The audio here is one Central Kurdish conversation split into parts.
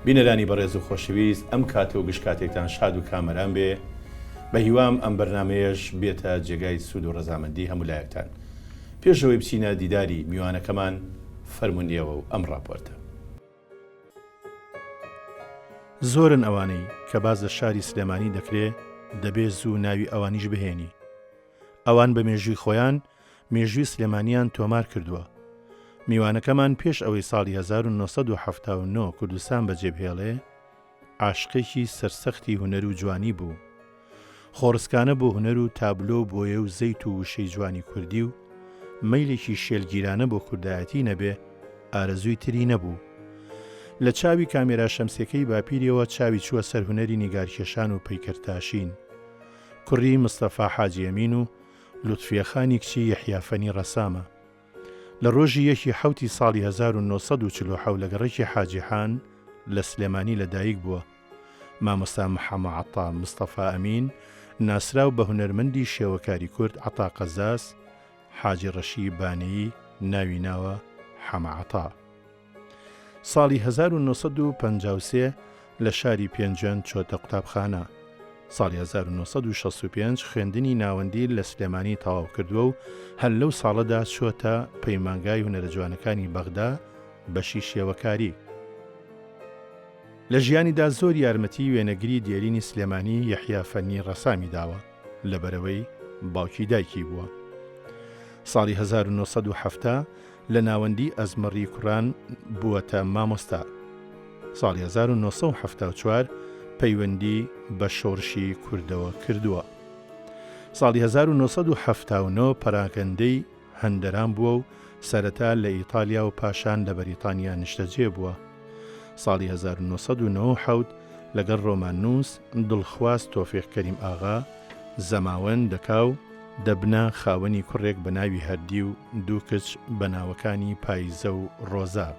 بینەرانی بەڕێز و خۆشەویست ئەم کاتە و گشت کاتێکتان شاد و کامەران بێ بە هیوام ئەم بەرنامەیەش بێتە جێگای سوود و ڕەزامەندی هەموو لایەکتان. پێشەوەی بچینە دیداری میوانەکەمان فەرمونیەوە و ئەم راپۆرتە. زۆرن ئەوانەی کە باز لە شاری سلێمانی دەکرێ دەبێ زوو ناوی ئەوانیش بهێنی. ئەوان بە مێژووی خۆیان مێژووی سلێمانیان تۆمار کردووە. میوانەکەمان پێش ئەوەی ساڵی 1970 کوردستان بەجێبهێڵێ عاشقێکی سەرسەختی هونەر و جوانی بوو. خۆڕسکانە بۆ هونەر و تابلۆ بۆیە و زەیت و وشەی جوانی کوردی و مەیلێکی شێلگیرانە بۆ کوردایەتی نەبێ ئارەزووی تری نەبوو. لە چاوی کامێرا شەمسیەکەی باپیرەوە چاوی چووە سەر هونەری نیگارکێشان و پەیکەرتاشین. کوڕی مستەفا حاجی ئەمین و لوتفیەخانی کچی یەحیافەنی ڕەسامە. لە ڕۆژی 1 ساڵی 1940 لە گەڕێکی حاجیحان لە سلێمانی لەدایک بووە. مامۆستا محەممەد عەتا مستەفا ئەمین ناسراو بە هونەرمەندی شێوەکاری کورد عەتا قەزاس حاجی ڕەشی بانەیی ناوی ناوە حەمە عەتا. ساڵی 1953 لە شاری پێنجەن چۆتە قوتابخانە. ساڵی 1965 خوێندنی ناوەندی لە سلێمانی تەواو کردووە و هەر لەو ساڵەدا چۆتە پەیمانگای هونەرە جوانەکانی بەغدا بەشی شێوەکاری. لە ژیانیدا زۆر یارمەتی وێنەگری دێرینی سلێمانی یەحیافەنی ڕەسامی داوە لەبەرەوەی باوکی دایکی بووە. ساڵی 1970 لە ناوەندی ئەزمەڕی کوڕان بووەتە مامۆستا. ساڵی 1974 پەیوەندی بە شۆڕشی کوردەوە کردووە. ساڵی 1970 پەراکەندەی هەندەران بووە و سەرەتا لە ئیتالیا و پاشان لە بەریتانیا نیشتەجێ بووە. ساڵی 1990 لەگەڵ ڕۆماننووس دڵخواست تۆفیق کەریم ئاغا زەماوەند دەکاو دەبنە خاوەنی کوڕێک بە ناوی هەردی و دوو کچ بە ناوەکانی پاییزە و ڕۆزا.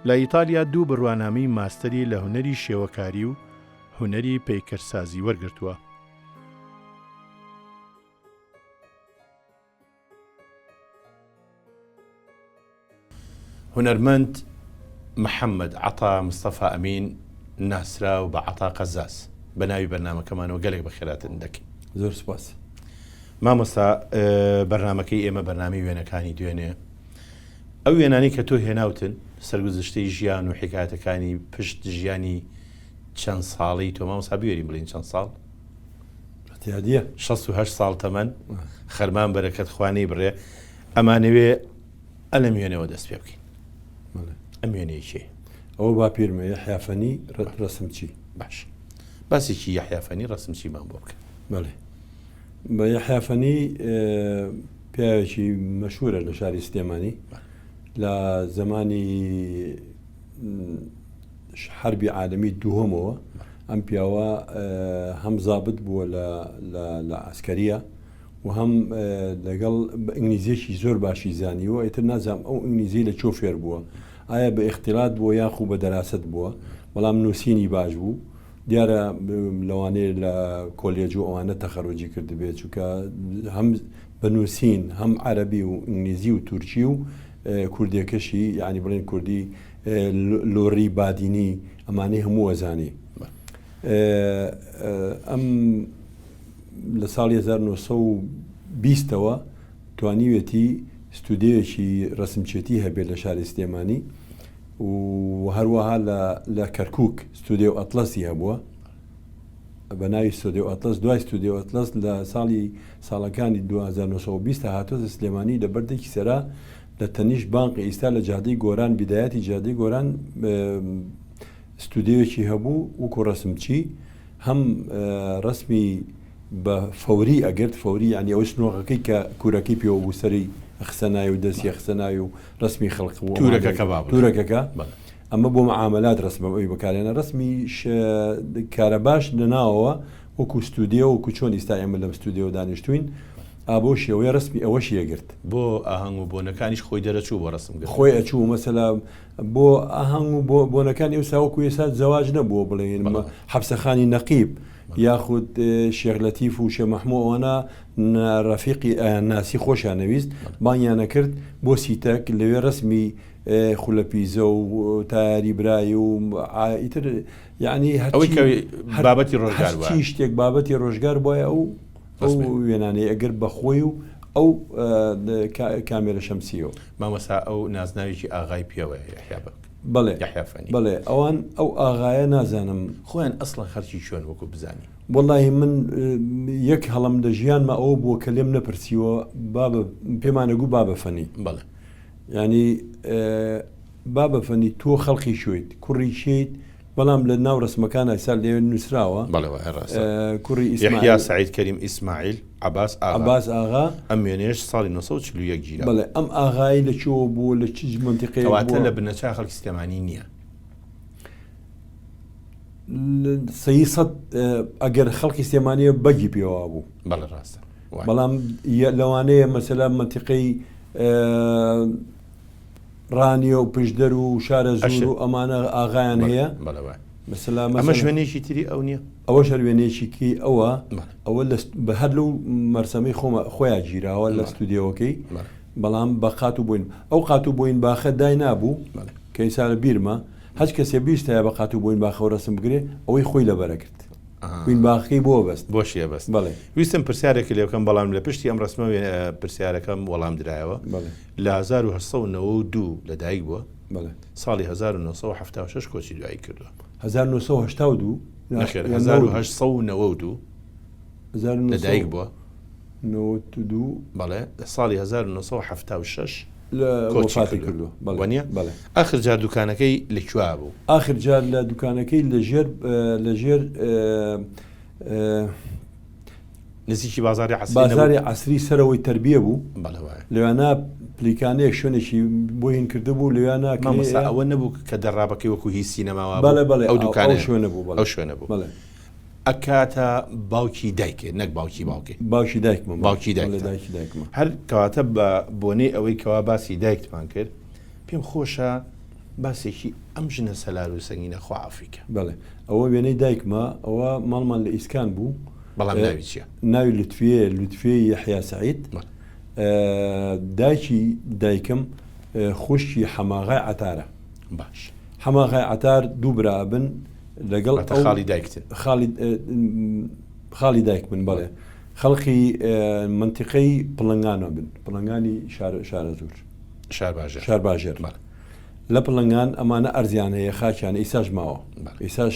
لە ئیتالیا دوو بڕوانامەی ماستەری لە هونەری شێوەکاری و هونەری پەیکەرسازی وەرگرتووە. هونەرمەند محەممەد عەتا مستەفا ئەمین ناسرا و بە عەتا قەزاس بە ناوی بەرنامەکەمانەوە گەلێک بەخێراتن دەکەین. زۆر سوپاس. مامۆستا بەرنامەکەی ئێمە بەرنامی وێنەکانی دوێنێ. ئەو وێنانی کە تۆ هێناوتن سەرگوزشتەی ژیان و حکایەتەکانی پشت ژیانی چەند ساڵی تۆ مامۆستا بوێرین بڵین چەند ساڵ؟ ئەتیادیە 68 ساڵ تەمەن خەرمان بەرەکەت خوانەی بڕێ ئەمانەوێ ئەلەم وێنەوە دەست پێ بکەین. ئەم وێنەیەکێ ئەوە باپیرمە یەحیافەنی ڕەسمچی. باش باسێکی یەحیافەنی ڕەسمچیمان بۆ بکە. بەڵێ بە یەحیافەنی پیاوێکی مەشهورە لە شاری سلێمانی لە زمانی حربی عالەمی دووهەمەوە ئەم پیاوە هەم زابط بووە لە عەسکەریە و هەم لەگەڵ ئینگلیزیێکی زۆر باشی زانیوە. ئیتر نازانم ئەو ئینگلیزی لە چۆ فێر بووە، ئایا بە ئیختیلات بووە یاخوو بە دەراست بووە، بەڵام نووسینی باش بوو. دیارە لەوانەیە لە کۆلێج و ئەوانە تەخەڕوجی کردبێت چونکە هەم بە نووسین هەم عەرەبی و ئینگلیزی و تورکی و کوردیەکەشی یعنی بڵێن کوردی لۆڕی بادینی ئەمانەی هەموو وەزانی. ئەم لە ساڵی 1920ەوە توانیوێتی ستودیۆیەکی ڕەسمچێتی هەبێت لە شاری سلێمانی و هەروەها لە کەرکووک ستودیۆ ئەتلەسی هەبووە بە ناوی ستودیۆ ئەتلەس. دوای ستودیۆ ئەتلەس لە ساڵەکانی 2020 هاتووە سلێمانی لە بەردێکی سەرا لە تەنیشت بانقی ئیستا لە جادەی گۆران بیدایەتی جادەی گۆران ستودیۆیەکی هەبوو وەکو ڕەسمچی هەم ڕەسمی بە فەوری ئەگرت فەوری ینی ئەوە سنۆقەکەی کە کوورەکەی پێوە بوو سەری ئەخسەنای و دەستی ئەخسەنای و ڕسمی خەڵق تورەکەکە ئەمە بۆ مەعاملات ڕسمە ئەوی بەکارێنە ڕسمی کارەباش لەناوەوە وەکو ستودیۆ وەکو چۆن ئیستا ئێمە لەم ستودیۆ دانیشتوین ئابۆ شێوەیە ڕسمی ئەوەشی ئەگرت. بۆ ئاهەنگ و بۆنەکانیش خۆی دەرەچوو بۆ ڕسم خۆی ئەچوو مەسەلا بۆ ئاهەنگ و بۆنەکانی ئێستا وەکو ئێستا زەواج نەبووە بڵێن حەبسەخانی نەقیب یاخود شێخ لەتیف و شێخ مەحموود ئەوانە ڕەفیقی ناسی خۆشیان نەویست بانیانە کرد بۆ سیتەک لەوێ ڕسمی خولەپیزە و تاری برایی و ئیتر یعنی بابەتی ڕۆژگار هەرچی شتێک بابەتی ڕۆژگار بۆیە ئەو وێنانەی ئەگەر بەخۆی و ئەو کامێرە شەمسیەوە مامەسا ئەو نازناوێکی ئاغای پیاوەیە یحیابک بەڵێ یحیافانی بەڵێ ئەوان ئەو ئاغایە نازانم خۆیان ئەسڵەن خەرکی چۆن وەکو بزانی وەڵڵاهی من یەک هەڵم لە ژیانمە ئەوە بووە کە لێم نەپرسیوە پێمانەگو بابەفەنی بەڵێ ینی بابەفەنی تۆ خەڵقی شوێت کوڕی شێیت بەڵام لە ناو ڕسمەکان ئەسال لێ نووسراوە کوڕی یحیا سعید کەریم ئیسماعیل عباس ئاغا ئەم وێنەیەش ساڵی 1940 گیرا بەڵێ ئەم ئاغایی لەکوێوە بوو لە چ منتیقەیە کەواتە لە بنەچای خەڵکی سلێمانی نییە سەد ئەگەر خەڵکی سلێمانیە بەگی پێوە بوو بەڵێ ڕاستە بەڵام لەوانەیە مەسەلا منتیقەی ڕانیە و پشدەر و شارە زور و ئەمانە ئاغایان هەیە ئەمە شوێنێکی تری ئەو نییە ئەوە شەروێنێکی ئەوە بە هەر لەو مەرسەمەی خۆیان گیراوە لە ستودیۆکەی بەڵام بە قات و بووین ئەو قات و بووین باخە دای نابوو کە ئیسا لە بیرمە هەچ کەسێ بیستایە بە قات و بووین باخە و ڕسم بگرێ ئەوەی خۆی لەبەرە کرد بووین باخەکەی بۆ بەست بۆشیە بەست بەڵێ ویستم پرسیارێکی لێ بکەم بەڵام لە پشتی ئەم ڕسمە پرسیارەکەم وەڵام درایەوە لە 1992 لەدایک بووە ساڵی 1976 کۆچی دوایی کردووە 1992 1992 لەدایک بووە 92 بەڵێ ساڵی 1976 کۆچی کردووە وانە ئاخر جار دوکانەکەی لەکوێ بوو ئاخر جار لە دوکانەکەی لەژێر نزیکی بازاری عسری سەرەوەی تربیە بوو لەوانە پلیکانەیەک شوێنێکی بۆ هین کرده بوو لەوانە ئەوە نەبوو کە دەڕابەکەی وەکو هیچ سینەماوە ئەو دوکانە شوێنە بوو ئەو شوێنە بوو ئەکاتە باوکی دایکێ نەک باوکی باوکی دایکمە باوکی دایکمە هەر کەواتە بە بۆنەی ئەوەی کەوا باسی دایکتمان کرد پێم خۆشە باسێکی ئەم ژنە سەلار و سەنگینە خوافیکە بەڵێ ئەوە وێنەی دایکمە ئەوە ماڵمان لە ئیسکان بوو بەڵام ناوی چییە؟ ناوی لوتفێ یحیا سعید دایکی دایکم خوشکی حەماغای عەتارە باش حەماغای عەتار دوو برا بن لەگەڵ خاڵی دایکتن خاڵی دایک من بەڵێ خەڵقی منتیقەی پڵنگانە بن پڵنگانی شارە زور شار باژێر لە پڵنگان ئەمانە ئەرزیان هەیە خاچیان ئیساش ماوە ئیساش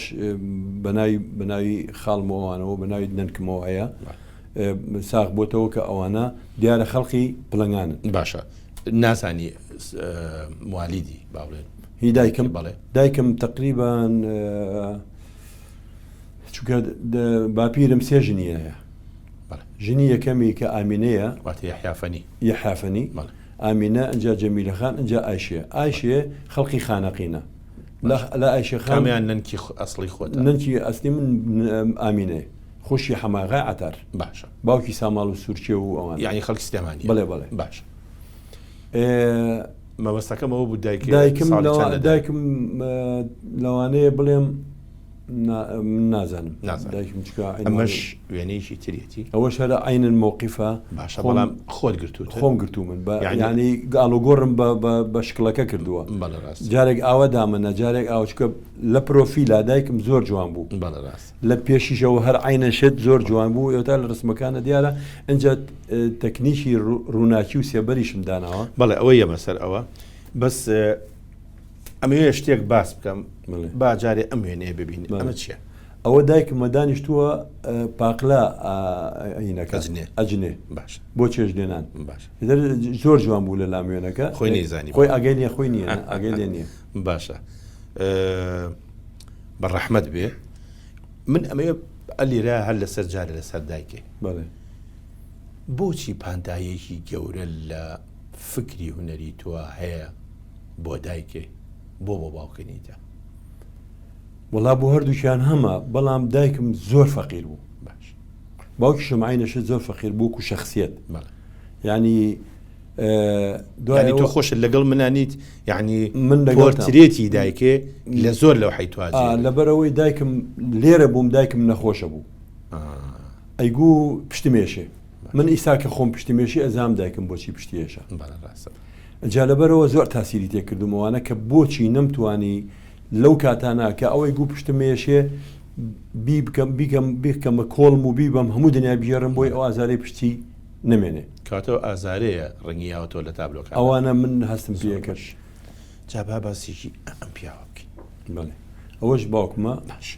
بەناوی خاڵمەوەوانەوە بەناوی نەنکمەوە هەیە ساغ بۆتەوە کە ئەوانە دیارە خەڵقی پڵنگانن باشە نازانی موالیدی باڵێن هی دایکم تقریبان چونکە باپیرم سێ ژنی هەیە ژنی یەکەمی کە ئامینەیە یحیافەنی ئامینە ئەنجا جەمیلەخان ئەنجا ئایشێ خەڵقی خانەقینە لە ئایشە خامیان ننکی ئەسڵی خۆت ننکی ئەسلی من ئامینێ خۆشی حەماغای عەتار باشە باوکی ساماڵ و سوورچێ و ئەوان یعنی خەڵکی سلێمانی بەڵێ باش مەبەستەکەمەوە بوو دایکم لەوانەیە بڵێم نازانم ئەمەش وێنەیەکی تریەتی ئەوە شارە عینن مووقیفە باشە بەڵام خۆت گرتووت خۆم گرتو من ینی گاڵۆگۆڕم بە شکلەکە کردووە جارێک ئاوە دامنە جارێک ئاوچکە لە پرۆفیلا دایکم زۆر جوان بوو لە پێشیشەوە هەر عینە شت زۆر جوان بوو ئێوتا لە ڕسمەکانە دیارە ئەنجا تەکنیکی ڕووناکی و سێبەریشم داناوە بەڵێ ئەوەی ئەمە سەر ئەوە بەس ئەمەوێ شتێک باس بکەم با جارێ ئەم وێنەیە ببینێت ئەمە چییە؟ ئەوە دایکمە دانیشتووە پاقلا ئەجنێ باش بۆ چێژ لێنان باش زۆر جوان بوو لە لام وێنەکە خۆی نێزانی خۆی ئەگەی نیە خۆی نییە ئەگەی لێ نییە باشە بە ڕەحمەت بێ من ئەمەیە ئەلیرا هەر لەسەر جارە لەسەر دایکێ بەڵێ بۆچی پانتایەکی گەورە لە فکری هونەری تۆ هەیە بۆ دایکێ بۆ باوکەنیتە وەڵا بۆ هەردووکیان هەمە بەڵام دایکم زۆر فەقیر بوو باش باوکی شمعینەشت زۆر فەقیر بوو و شەخصیت ینی دوای تۆ خۆشت لەگەڵ منانیت یعنی من پۆرترێتی دایکێ لە زۆر لەو حیتواجێ لەبەرەوەی دایکم لێرە بووم دایکم نەخۆشە بوو ئەیگو پشتمێشێ من ئیسا کە خۆم پشتمێشی ئەزام دایکم بۆچی پشتێشە جا لەبەرەوە زۆر تاسیری تێکردومەوانە کە بۆچی نەمتوانی لەو کاتانە کە ئەوەی گو پشتمێشێ بیکەمە کۆڵم و بیبم هەموو دنیا بژێڕم بۆی ئەو ئازارەی پشتی نمێنێ کاتەوە ئازارەیە ڕنگیاوەتەوە لە تابلۆکە ئەوانە من هەستم پێکەش جابا باسیکی ئەم پیاوە بکەین بڵێ ئەوەش باوکمە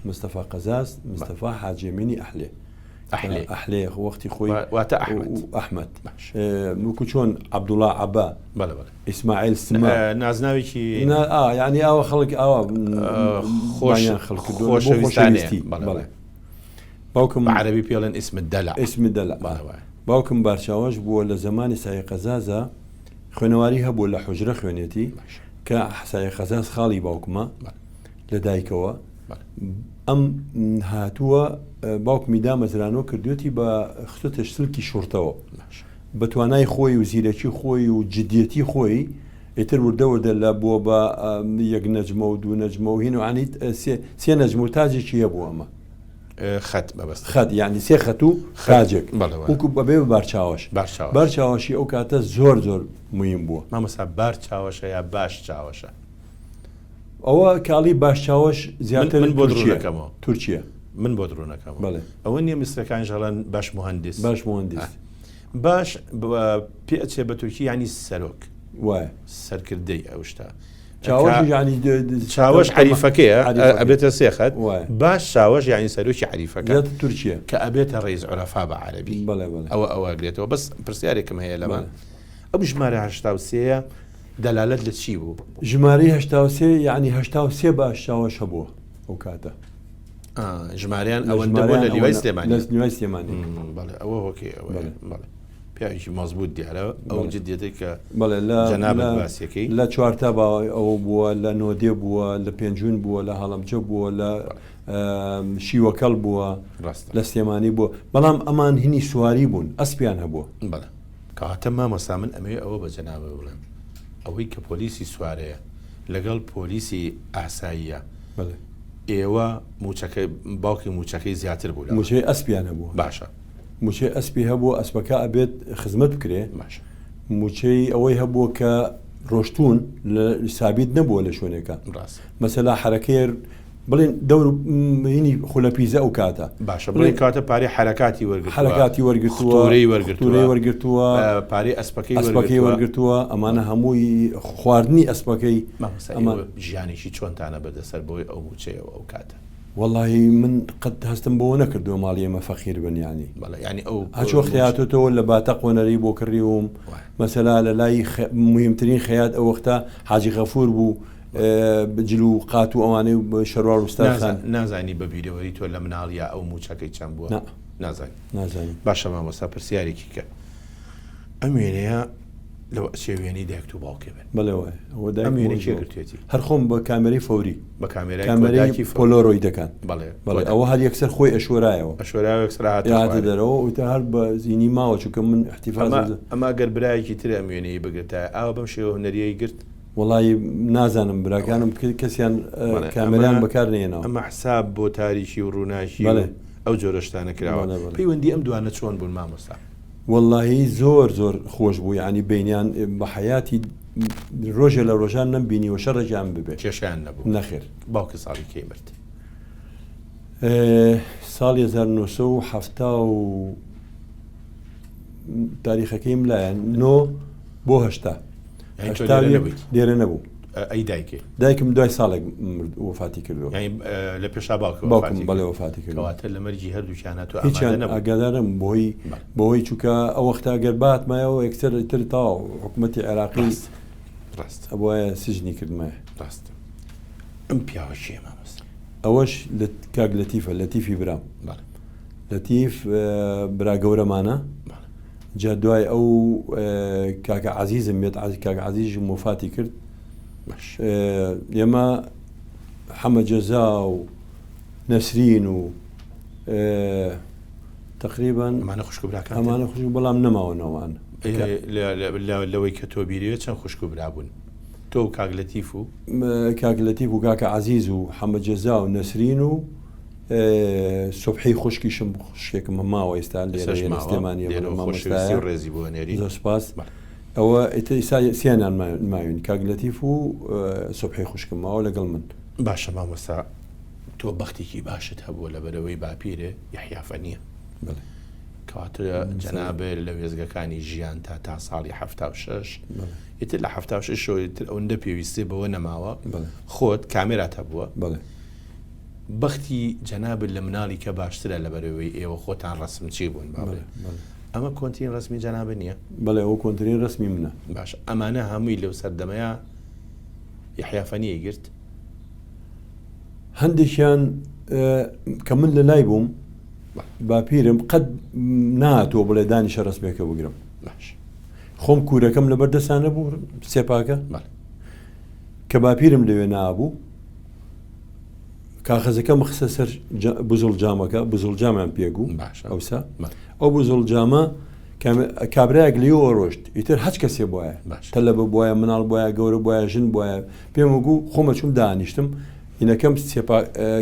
مستەفا قەزاز مستەفا حاجێمینی ئەحلێ وەختی خۆی واتە ئەحمەد وەکو چۆن عەبدوڵڵا عەبا ئیسماعیل سما نازناوێکی یعنی ئەوە خەڵک ئەوە خۆشەویستی باوکم عەرەبی پێڵێن ئیسم دەلا باوکم بارچاوەش بووە لە زمانی سایە قەزازە خوێنەواری هەبوو لە حوجرە خوێنێتی کە سایە قەزاز خاڵی باوکمە لە دایکەوە ئەم هاتووە باوکمی دامەزرانەوە کردوێتی بە خستە سلکی شورتەوە بە توانای خۆی و زیرەکی خۆی و جدیەتی خۆی ئیتر وردەوردە لە بووە بە یەک نەجمە و دوو نەجمە و هین و عنیت سێ نەجم و تاجێکی هەبوو ئەمە خەت یعنی سێ خەت و تاجێک وەکو بەبێ بە بارچاوەشی ئەو کاتە زۆر مهم بووە مامەسا بارچاوەشە یا باش چاوەشە ئەوە کاڵی باش چاوەش زیاتر من بۆ درۆنەکەمەوە تورکیە من بۆ درۆنەکەم ئەوە نییە میسرەکان ژەڵەن باش مهندس باش پێچێ بە تورکی ینی سەرۆک وایە سەرکردەی ئەو شتا چاوەش حریفەکەیە ئەبێتە سێخەت باش چاوەش ینی سەرۆکی حریفەکە تورکیە کە ئەبێتە ڕێز عورەفا بە عەرەبی ئەوە گرێتەوە بەس پرسیارێکم هەیە لەمان ئەو ژمارە 83 دەلالەت لە چی بوو ژمارەی 83 یعنی 83 باش چاوەش هەبووە ئەو کاتە ژمارەیان ئەوەندە بوو لە لیوای سلێمانی ئەوە هۆکێ پیاوێکی مەزبوط دیارە ئەو جدیەتی کە باسیەکەی لە چوارتا ئەوە بووە لە نۆدێ بووە لە پێنجون بووە لە هەڵەمچە بووە لە شیوەکەڵ بووە لە سلێمانی بووە بەڵام ئەمان هینی سواری بوون ئەسپیان هەبووە کاتە مامەسا من ئەمێ ئەوە بە جەنابە بڵێن ئەوەی کە پۆلیسی سوارەیە لەگەڵ پۆلیسی ئاساییە ئێوە باوکی موچەکەی زیاتر بوو موچەی ئەسپیان هەبوو باشە موچەی ئەسپی هەبوو ئەسپەکە ئەبێت خزمەت بکرێ موچەی ئەوەی هەبوو کە ڕۆشتون لە سابیت نەبووە لە شوێنێکە مەسەلا حرەکەی بڵێن دەور هینی خولەپیزە ئەو کاتە باشە بڵێن کاتە پارەی حرەکاتی وەرگرتووە پارەی ئەسپەکەی وەرگرتووە ئەمانە هەمووی خواردنی ئەسپەکەی ژیانێکی چۆنتانە بەدەسەر بۆی ئەو موچەیەوە ئەو کاتە واللهی من قەت هەستم بۆ نەکردووە ماڵی ئێمە فەقیر بنیانی ینی ئەو هەچۆ خەیاتەوە لە باتە قۆنەری بۆ کڕیوم مەسەلا لە لای مهمترین خەیات ئەو وەختە حاجی غەفور بوو بجل و قات و ئەوانەی شەروار وستان نازانی بە بیرەوەری تۆ لە مناڵیا ئەو موچەکەی چەند بووە نازانی باشە مامۆستا پرسیارێکی کە ئەم وێنەیە لەو چێوێنی دایک و باوکێ بن بەڵێوە ئەمێنێکێگرتێتی هەر خۆم بە کامەری فەوری بە کامێرای پۆلۆڕۆی دەکەن بەڵێ ئەوە هەر یەکسەر خۆی ئەشۆرایەوە ئەشۆراوە دەرەوە وتە هەر بە زیینی ماوە چونکە من احتیفاز ئەما گەر برایەکی تر ئەم وێنەی بگرتە ئاوە بەم شێوە هونەریەی گرت وڵی نازانم براکانم کەسیان کامەران بەکار نێنەوە ئەمە حساب بۆ تاریکی و ڕووناشی ئەو جۆرەشتانە کراوە پەیوەندی ئەم دوانە چۆن بوون مامۆستا واللهی زۆر خۆش بوو ینی بینیان بە حیاتی ڕۆژێ لە ڕۆژان نەمبینی و شەڕێکیان ببێ کێشیان نەبوو نەخێر باوکە ساڵی کەی مرد ساڵی 1970 و تاریخەکەیم لایەن 9 بۆ 80 لێرە نەبوو ئەی دایکم دوای ساڵێک وفاتی کردو لە پێشا باوکم بەڵێ وفاتی کردواتە لە مەرجی هەردووچانات و هیچیان ئاگادارم بۆی چووکە ئەو وەختا گەر باتمایەوە یەکسەر تر تاو حکوومەتی عێراقی ڕاست ئەوە سژنی کردمایە ڕاست ئەم پیاوە چیە مامۆستا ئەوەش لە کاک لەتیفە لەتیفی برام لەتیف برا گەورەمانە جا دوای ئەو کاکە عەزیزم بێت کاکە عەزیزم وفاتی کرد ئێمە حەمە جەزا و نەسرین و تقریبا ئەمانە خوشک و براکان ئەمانە خوشک بەڵام نەماوە ناوان لەوەی کە تۆ بیرێ چەند خوشک و برابوون تۆ و کاک لەتیف و کاک لەتیف و کاکە عەزیز و حەمە جەزا و نەسرین و سوبحی خوشکیشم خوشکێکم هەماوە ئێستا لێرە سلێمانیە ڕێزی بۆ نێری زۆر سپاس ئەوە سییانان ماوین کاگلەتیف و سوبحی خوشکمەوە لەگەڵ من باشە مامۆستا تۆ بەختێکی باشت هەبووە لە بەرەوەی باپیرێ یحیافە نییە کەواتە جەنابێ لە وێزگەکانی ژیان تا ساڵی 76 ئیتر لە 76 ئەوەندە پێویستێ بەوە نەماوە خۆت کامێرات هەبووە بەختی جەنابێت لە مناڵی کە باشترە لە بەرەوەی ئێوە خۆتان ڕسم چی بوون ئەمە کۆنتین ڕسمی جەنابە نییە بەڵێ ئەوە کۆنتین ڕسمی منە باش ئەمانە هەمووی لەو سەردەمەیە یحیافە نییە گرت هەندێکیان کە من لە لای بووم باپیرم قەت ناتۆ بڵێ دانیشە ڕسمێکە بگرم خۆم کوورەکەم لە بەردەسانە بوو سێپاکە کە باپیرم لەوێ نابوو کاغەزەکەم خستە سەر بزڵ جامەکە بزڵ جامیان پێگو ئەوسا ئەو بزڵ جامە کابراایەک لێەوە ڕۆشت ئیتر هەچ کەسێ بواە تەلە بە بواە مناڵ بواە گەورە بواە ژن بواە پێم وەگو خۆمە چوم دانیشتم هینەکەم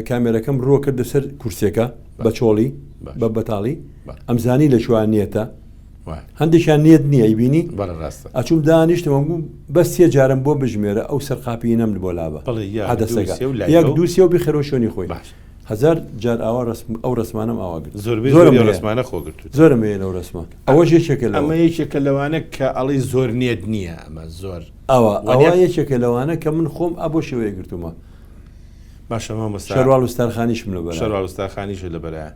کامێرەکەم ڕۆ کردە سەر کورسێکە بە چۆڵی بە بەتاڵی ئەمزانی لە شوان نیەتە هەندێکیان نیەت نییە ئەیبینی ئەچوم دانیشتم بە سێ جارم بۆ بژمێرە ئەو سەرقاپی نەم بۆ لابە یەک دووسێ و بخێرەوە شوێنی خۆی هزار جار ئاوا ئەو ڕسمانم ئاواگرت ڕسمانە خۆگرت زۆرم هەیە لەو ڕسمە ئەوە یەکێکە ئەمە یەکێکە لەوانە کە ئەڵی زۆر نیەت نییە ئەمە زۆر ئەوە یەکێکە لەوانە کە من خۆم ئابۆ شێوەیە گرتومە باشە مامۆستا شەروال وستارخانیشم لەبەر شەروال وستارخانیش لەبەرە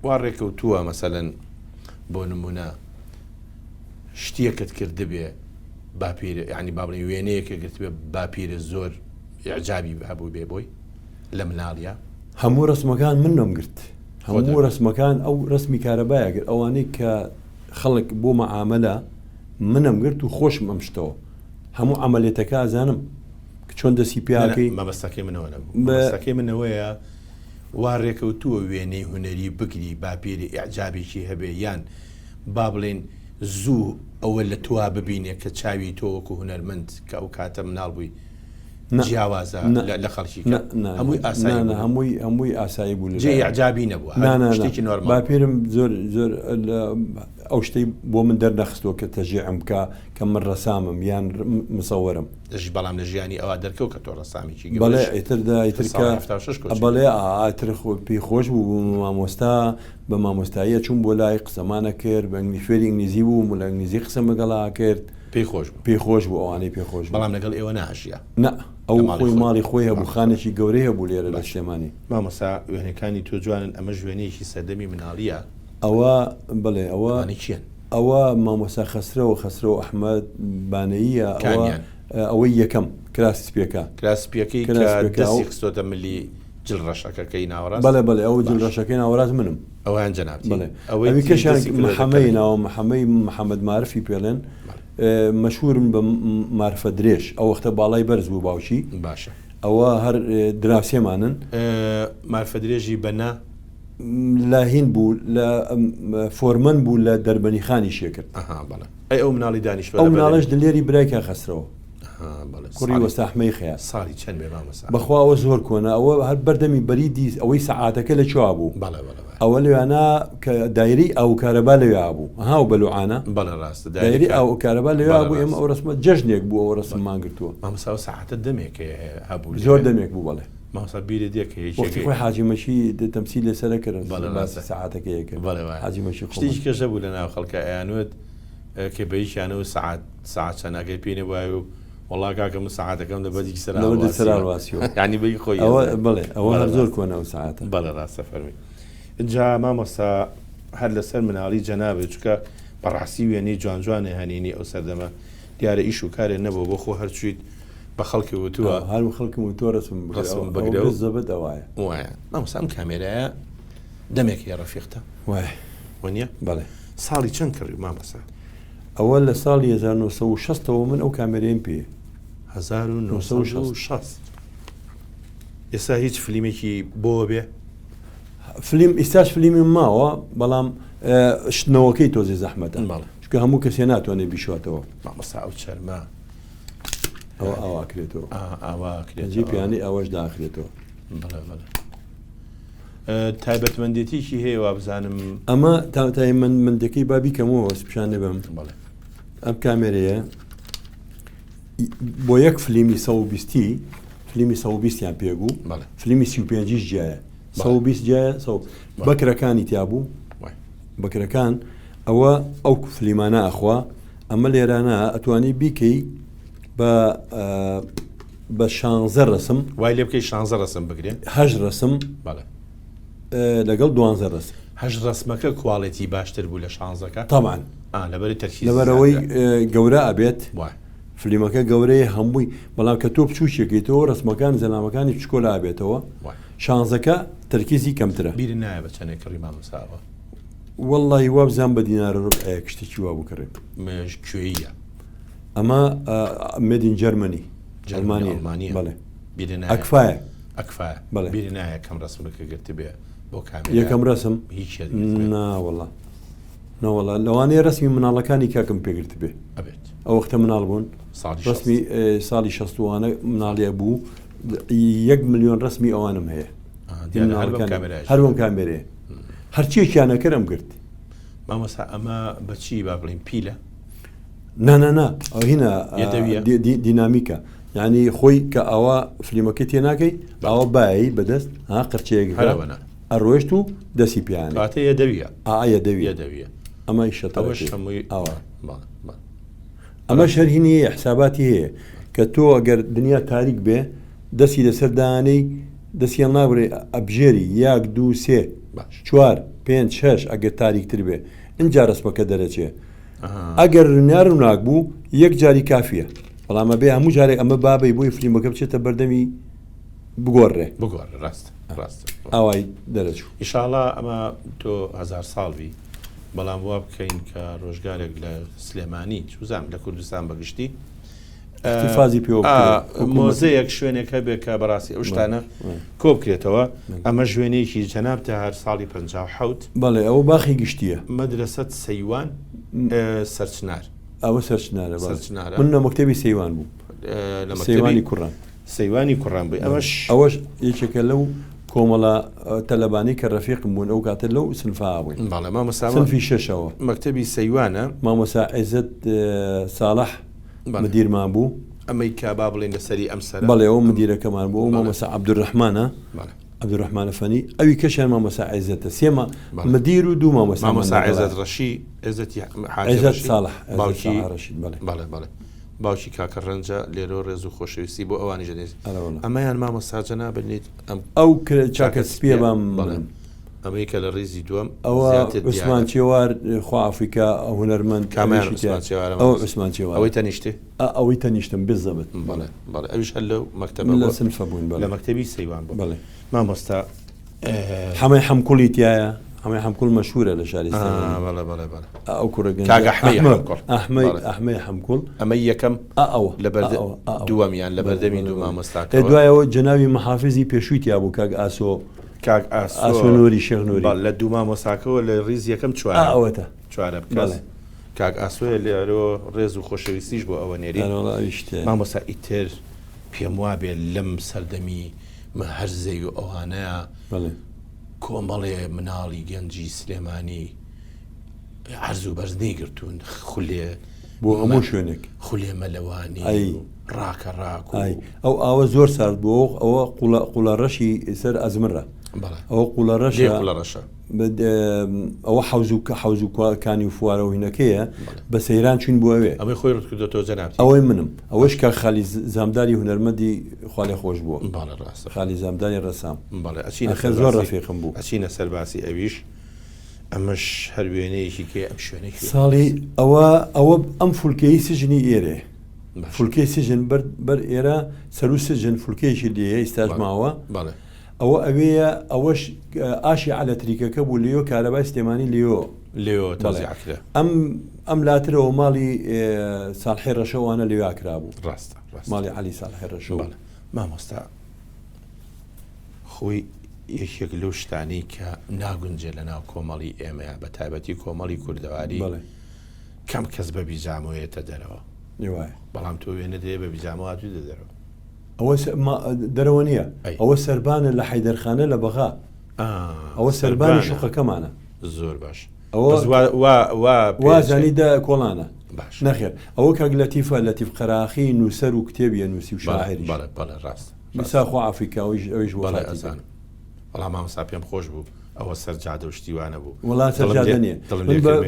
وا ڕێکەوتووە مەسەلەن بۆ نمونە شتێکت کرد بێ باپیرە یعنی بابڵێ وێنەیەکە گرت بێ باپیرە زۆر ئیعجابی هەبوو بێ بۆی لە مناڵیە هەموو ڕسمەکان من نەم گرت هەموو ڕسمەکان ئەو ڕسمی کارەبایە گرت ئەوانەی کە خەڵک بۆ مەعامەلە منم گرت و خۆشم ئەم شتەوە هەموو عەمەلێتەکە ئازانم چۆن دەسی پیاکەی مەبەستەکەی منەوە نەبوو مەبەستەکەی منەوەیە وا ڕێکەوتووە وێنەی هونەری بگری باپیری ئیعجابێکی هەبێ یان با بڵێن زوو ئەوە لە توا ببینێ کە چاوی تۆ وەکو هونەرمەند کە ئەو کاتە مناڵ بووی جیاوازە لە خەڵکی هەمووی ئاسایی هەمووی ئاسایی بوو جێ ئیعجابی نەبووە شتێکی نۆرمال باپیرم زۆر زۆر ئەو شتەی بۆ من دەرنەخستەوە کە تەژێعم کە من ڕەسامم یان مسەوەرم دەژ بەڵام لە ژیانی ئەوە دەرکەوت کە تۆ ڕەسامێکی بەڵێ ئیتردا بەڵێ ئاتر پێی خۆش بوو مامۆستا بە مامۆستاییە چوون بۆ لای قسەمانە کرد بە فێری ئینگلیزی بوو لە ئینگلیزی قسەم لەگەڵا کرد پێی خۆش بوو ئەوانەی پێ خۆش بەڵام لەگەڵ ئێوە ناهژیە ئەو خۆی ماڵی خۆی هەبوو خانێکی گەورەی هەبوو لێرە لە سلێمانی مامۆستا وێنەکانی تۆ جوانن ئەمە ژوێنەیەکی سەردەمی مناڵیە ئەوە بڵێ چیان ئەوە مامۆستا خەسرەوە ئەحمەد بانەیە ئەوەی یەکەم کراسپیەکەی دەستی خستۆتە ملی جل ڕەشەکەکەی ناوەڕاست بەڵێ ئەوە جل ڕەشەکەی ناوەڕاست منم ئەویان جەنابی ئەوەی کەشان محەمەی ناوە محەمەی محەممەد معرفی پێڵێن مەشهورن بە معرفە درێژ ئەو وەختە باڵای بەرز بوو باوکی باشە ئەوە هەر دراوسێمانن معرفە درێژی بەنا لاهین بوو لە فۆرمەن بوو لە دەربەنی خانی شێکرد ئەو مناڵی دانیشت ئەو مناڵش دلێری برایکە خەسرەوە کوڕی وەستاحمەی خەیە ساڵی چەند بێ مامۆستا بەخوا ئەوە زۆر کۆنا ئەوە هەر بەردەمی بەریدی ئەوەی سەعاتەکە لە چوا بوو ئەوە لەوانە کە دایری ئەو کارەبا لەوێ بوو هاو بەلوعانە بەڵێ ڕاستە دایری ئەو کارەبا لەوێ بوو ئێمە ئەو ڕسمە جەژنێک بوو ئەو ڕسممان گرتووە مامۆستا سەعاتە دەمێک هەبوو زۆر دەمێک بوو بەڵێ مامۆستا بیرە دێکە خۆی حاجیمەشی تەمسیل لەسەرە کردن سەعاتەکە یەکە حاجیمەشی شتێکی کەژە بوو لە ناو خەڵکە ئەیانوت کە بەیشیانەوە سەعات چەندەکەی پێێنێ وایە و وڵا کاکە من سەعاتەکەم لە بەدی سەرواسی ینی بەی خۆی بڵێ ئەوە هەر زۆر کۆنەوە سەعاتە بەڵێ ڕاستە فەرمی اینجا مامۆستا هەر لەسەر مناڵی جەنابێت چکە بەڕاستی وێنەی جوانجوانێ هەنینی ئەو سەردەمە دیارە ئیش و کارێ نەبوو بۆ خۆ هەرچویت بە خەڵکی وتووە هەر خەڵکم و تۆ ڕسم بەگرێ زەبەت ئەوایە وایە مامۆستا ئەم کامێرایە دەمێکی ڕەفیقتە وایە وەنیە بەڵێ ساڵی چەند کردی مامۆستا ئەوە لە ساڵی 1960ەوە من ئەو کامێرەیم پێ 1960 ئێستا هیچ فلیمێکی بۆ بێ فلیم ئێستاش فلیمی ماوە بەڵام شتنەوەکەی تۆزی زەحمەتە چکە هەموو کەسێ ناتوانێت بیشواتەوە مامۆستا ئەو چەرمە ئەوە ئاواکرێتەوە ئاواکرێت جی پیانی ئەوەش داخرێتەوە بەڵێ تایبەتمەندێتیشی هەیە وا بزانم ئەمە تای مندەکەی بابی کەمەوە سپشانە بم ئەم کامێرەیە بۆ یەک فلیمی 120 فلیمی 120یان پێگو فلیمی 35 جایە 120 جایە بەکرەکانی تیابوو بەکرەکان ئەوە ئەو فلیمانە ئەخوا ئەمە لێرانە ئەتوانی بیکەی بە 16 ڕسم وای لێ بکەی 16 ڕسم بگرێن 8 ڕسم لەگەڵ 12 ڕسم 8 ڕسمەکە کواڵێتی باشتر بوو لە 16ەکە تەمان لەبەری تەرکیز لەبەرەوەی گەورە ئەبێت فلیمەکە گەورەیە هەمووی بەڵام کە تۆ بچووشێکیتەوە ڕسمەکان زەلامەکانی بچکۆلا ئابێتەوە 16ەکە تەرکیزی کەمترە بیر نایە بە چەندێک ڕیمان مساوە والله وابزان بە دینارە ڕۆک ئایا کشتێکی وا بکڕێت مێژ کوێیە ئەمە مێدین جەرمەنی ئەلمانیە بەڵێ ئەکفایە بیر نایە کەم ڕسمەکە گرت بێ بۆ کامێرا یەکەم ڕسم هیچ ناوەڵا نەوەڵا لەوانەیە ڕسمی مناڵەکانی کاکەم پێگرت بێ ئەبێت ئەو وەختە مناڵ بوون ڕسمی ساڵی 60وانە مناڵیە بوو 1 ملیۆن ڕسمی ئەوانم هەیە هەروەم کامێرەیە هەرچیەکیانەکەرم گرت مامۆستا ئەمە بەچی با بڵین پیلە نا ئەو هینە دینامیکە یعنی خۆی کە ئەوە فلیمەکە تێ ناکەی ئەوە بایی بەدەست قرچەیەک ئەڕۆشت و دەسی پیانە دەویە دەویە ئەمە شەتەوەش هەمووی ئەمە شەرهینی حساباتی هەیە کە تۆ ئەگەر دنیا تاریک بێ دەستی لەسەر دانەی دەستیان نابڕێ ئەبژێری 1 2 3 4 5 6 ئەگەر تاریکتر بێ اینجا ڕسمەکە دەرەچێ ئەگەر ڕنیار و ناک بوو یەک جاری کافیە بەڵامە بێ هەموو جارێک ئەمە بابی بۆی فلیمەکە بچێتە بەردەمی بگۆڕێ ڕاست ئاوای دەرەچوو ئیشاڵا ئەمە تۆ 1000 ساڵوی بەڵام وا بکەین کە ڕۆژگارێک لە سلێمانی چوزام لە کوردستان بەگشتی فازی پێ مۆزەیەک شوێنێکە بێ کە بەڕاستی ئەو شتانە کۆ بکرێتەوە ئەمە ژوێنێکی جەنابتە هەر ساڵی 57 بەڵێ ئەوە باخی گشتیە مەدرسەت سەیوان سەرچنار ئەوە سەرچنارە من لە مەکتەبی سەیوان بوو لە سەیوانی کوڕان سەیوانی کوڕان بووی ئەوەش یەکێکە لەو کۆمەڵە تەلەبانی کە ڕەفیقم بوون ئەو کاتە لەو سنفا بووین باڵێ مامۆستا سنفی شەشەوە مەکتەبی سەیوانە مامۆستا عیزەت ساڵح مدیرمان بوو ئەمەی کا با بڵێن لەسەری ئەم سەر بەڵێ ئەو مدیرەکەمان بوو مامۆستا عەبدوڕەحمانە عەبدوڕەحمانە فەنی ئەوی کەشیان مامۆستا عیزەتە سێمە مدیر و دوو مامۆستا عیزەت ڕەشی عیزەتی عیزەت ساڵح باوکی ڕەشید بەڵێ باوکی کاکە ڕەنجە لێرە ڕێز و خۆشەویستی بۆ ئەوانی ژەنێت ئەمەیان مامۆستاجەنا بنیت ئەو چاکە سپیە بام ئەمریکا لە ڕێزی دووەم ئەوە عوسمان چێوار خوا ئەفریقا هونەرمەند ئەو عوسمان چێوار ئەوەی تەنیشتێ ئەوەی تەنیشتم بزەبێت بەڵێ ئەویش هەر لەو مەکتەب لە سنفە بوون لە مەکتەبی سەیوان بوو بەڵێ مامۆستا حەمەی حەمکوڵی تایە حەمەی حەمکوڵ مەشهورە لە شاری ئەو کوڕەگەن ئەحمەی حەمکوڵ ئەمە یەکەم لە دووەمیان لە بەردەمی دوو مامۆستاکە دوایەوە جەناوی مەحافیزی پێشووی تیا بوو کاک ئاسۆ نووری شێخ نووری لە دوو مامۆستاکەەوە لە ڕیز یەکەم چوارە بکەس کاک ئاسۆیە لێرۆ ڕێز و خۆشەویستیش بۆ ئەوە نێری مامۆستا ئیتر پێم وابێ لەم سەردەمی هەرزەی و ئەوانەیە کۆمەڵێ مناڵی گەنجی سلێمانی عەرز و بەرز نەیگرتوون خولێ بۆ هەموو شوێنێک خولێ مەلەوانی ڕاکە ڕاک ئەو ئاوە زۆر سارد بۆ ئەوە قوڵەڕەشی سەر ئەزمرە ئەوە قوڵەڕەشە ئەوە حەوز و کانی و فوارە و هینەکەیە بە سەیران چوین بۆ ئەوێ ئەوەی خۆی ڕکردۆ جەناب ئەوەی منم ئەوەش کە خالی زامداری هونەرمەندی خاڵێ خۆش بووە خالی زامداری ڕەسام زۆر ڕەفیقم بوو ئەچینە سەرباسی ئەویش ئەمەش هەر وێنەیەکی کێ ئەم شوێنێک ساڵی ئەوە ئەم فولکەی سژنی ئێرێ فولکەی سژن بەر ئێرە سەر و سژن فولکەیەکی لێە ئیستاژ ماوە ئەوە ئەوەیە ئەوەش ئاشی عەلەتریکەکە بوو لێۆ کارەبای سلێمانی لێۆ ئەم لاترەوە ماڵی ساڵحی ڕەشەوانە لێواکرا بوو ڕاستە ماڵی عەلی ساڵحی ڕەشەوە مامۆستا خۆی یەکێک لەو شتانی کە ناگونجێ لە ناو کۆمەڵی ئێمەیە بە تایبەتی کۆمەڵی کوردەواری کەم کەس بە بیجامۆیەتە دەرەوە بەڵام تۆ وێنە دێ بە بیجامەوە توی دەدەرەوە ئەوە دەرەوە نییە ئەی. ئەوە سەربانە لە حەیدەرخانە لە بەغا ئەوە سەربانی شوقەکەمانە زۆر باش وازانیدا کۆڵانە باش نەخێر ئەوە کاک لەتیف قەراخی نووسەر و کتێبیە نووسی و شاعری بەڵێ ڕاست میساخوا ئەفریقاویش بەڵێ ئەزانم وەڵام مامۆستا پێم خۆش بوو ئەوە سەرجادە و شتیوانە بوو وڵات سەرجادە نییە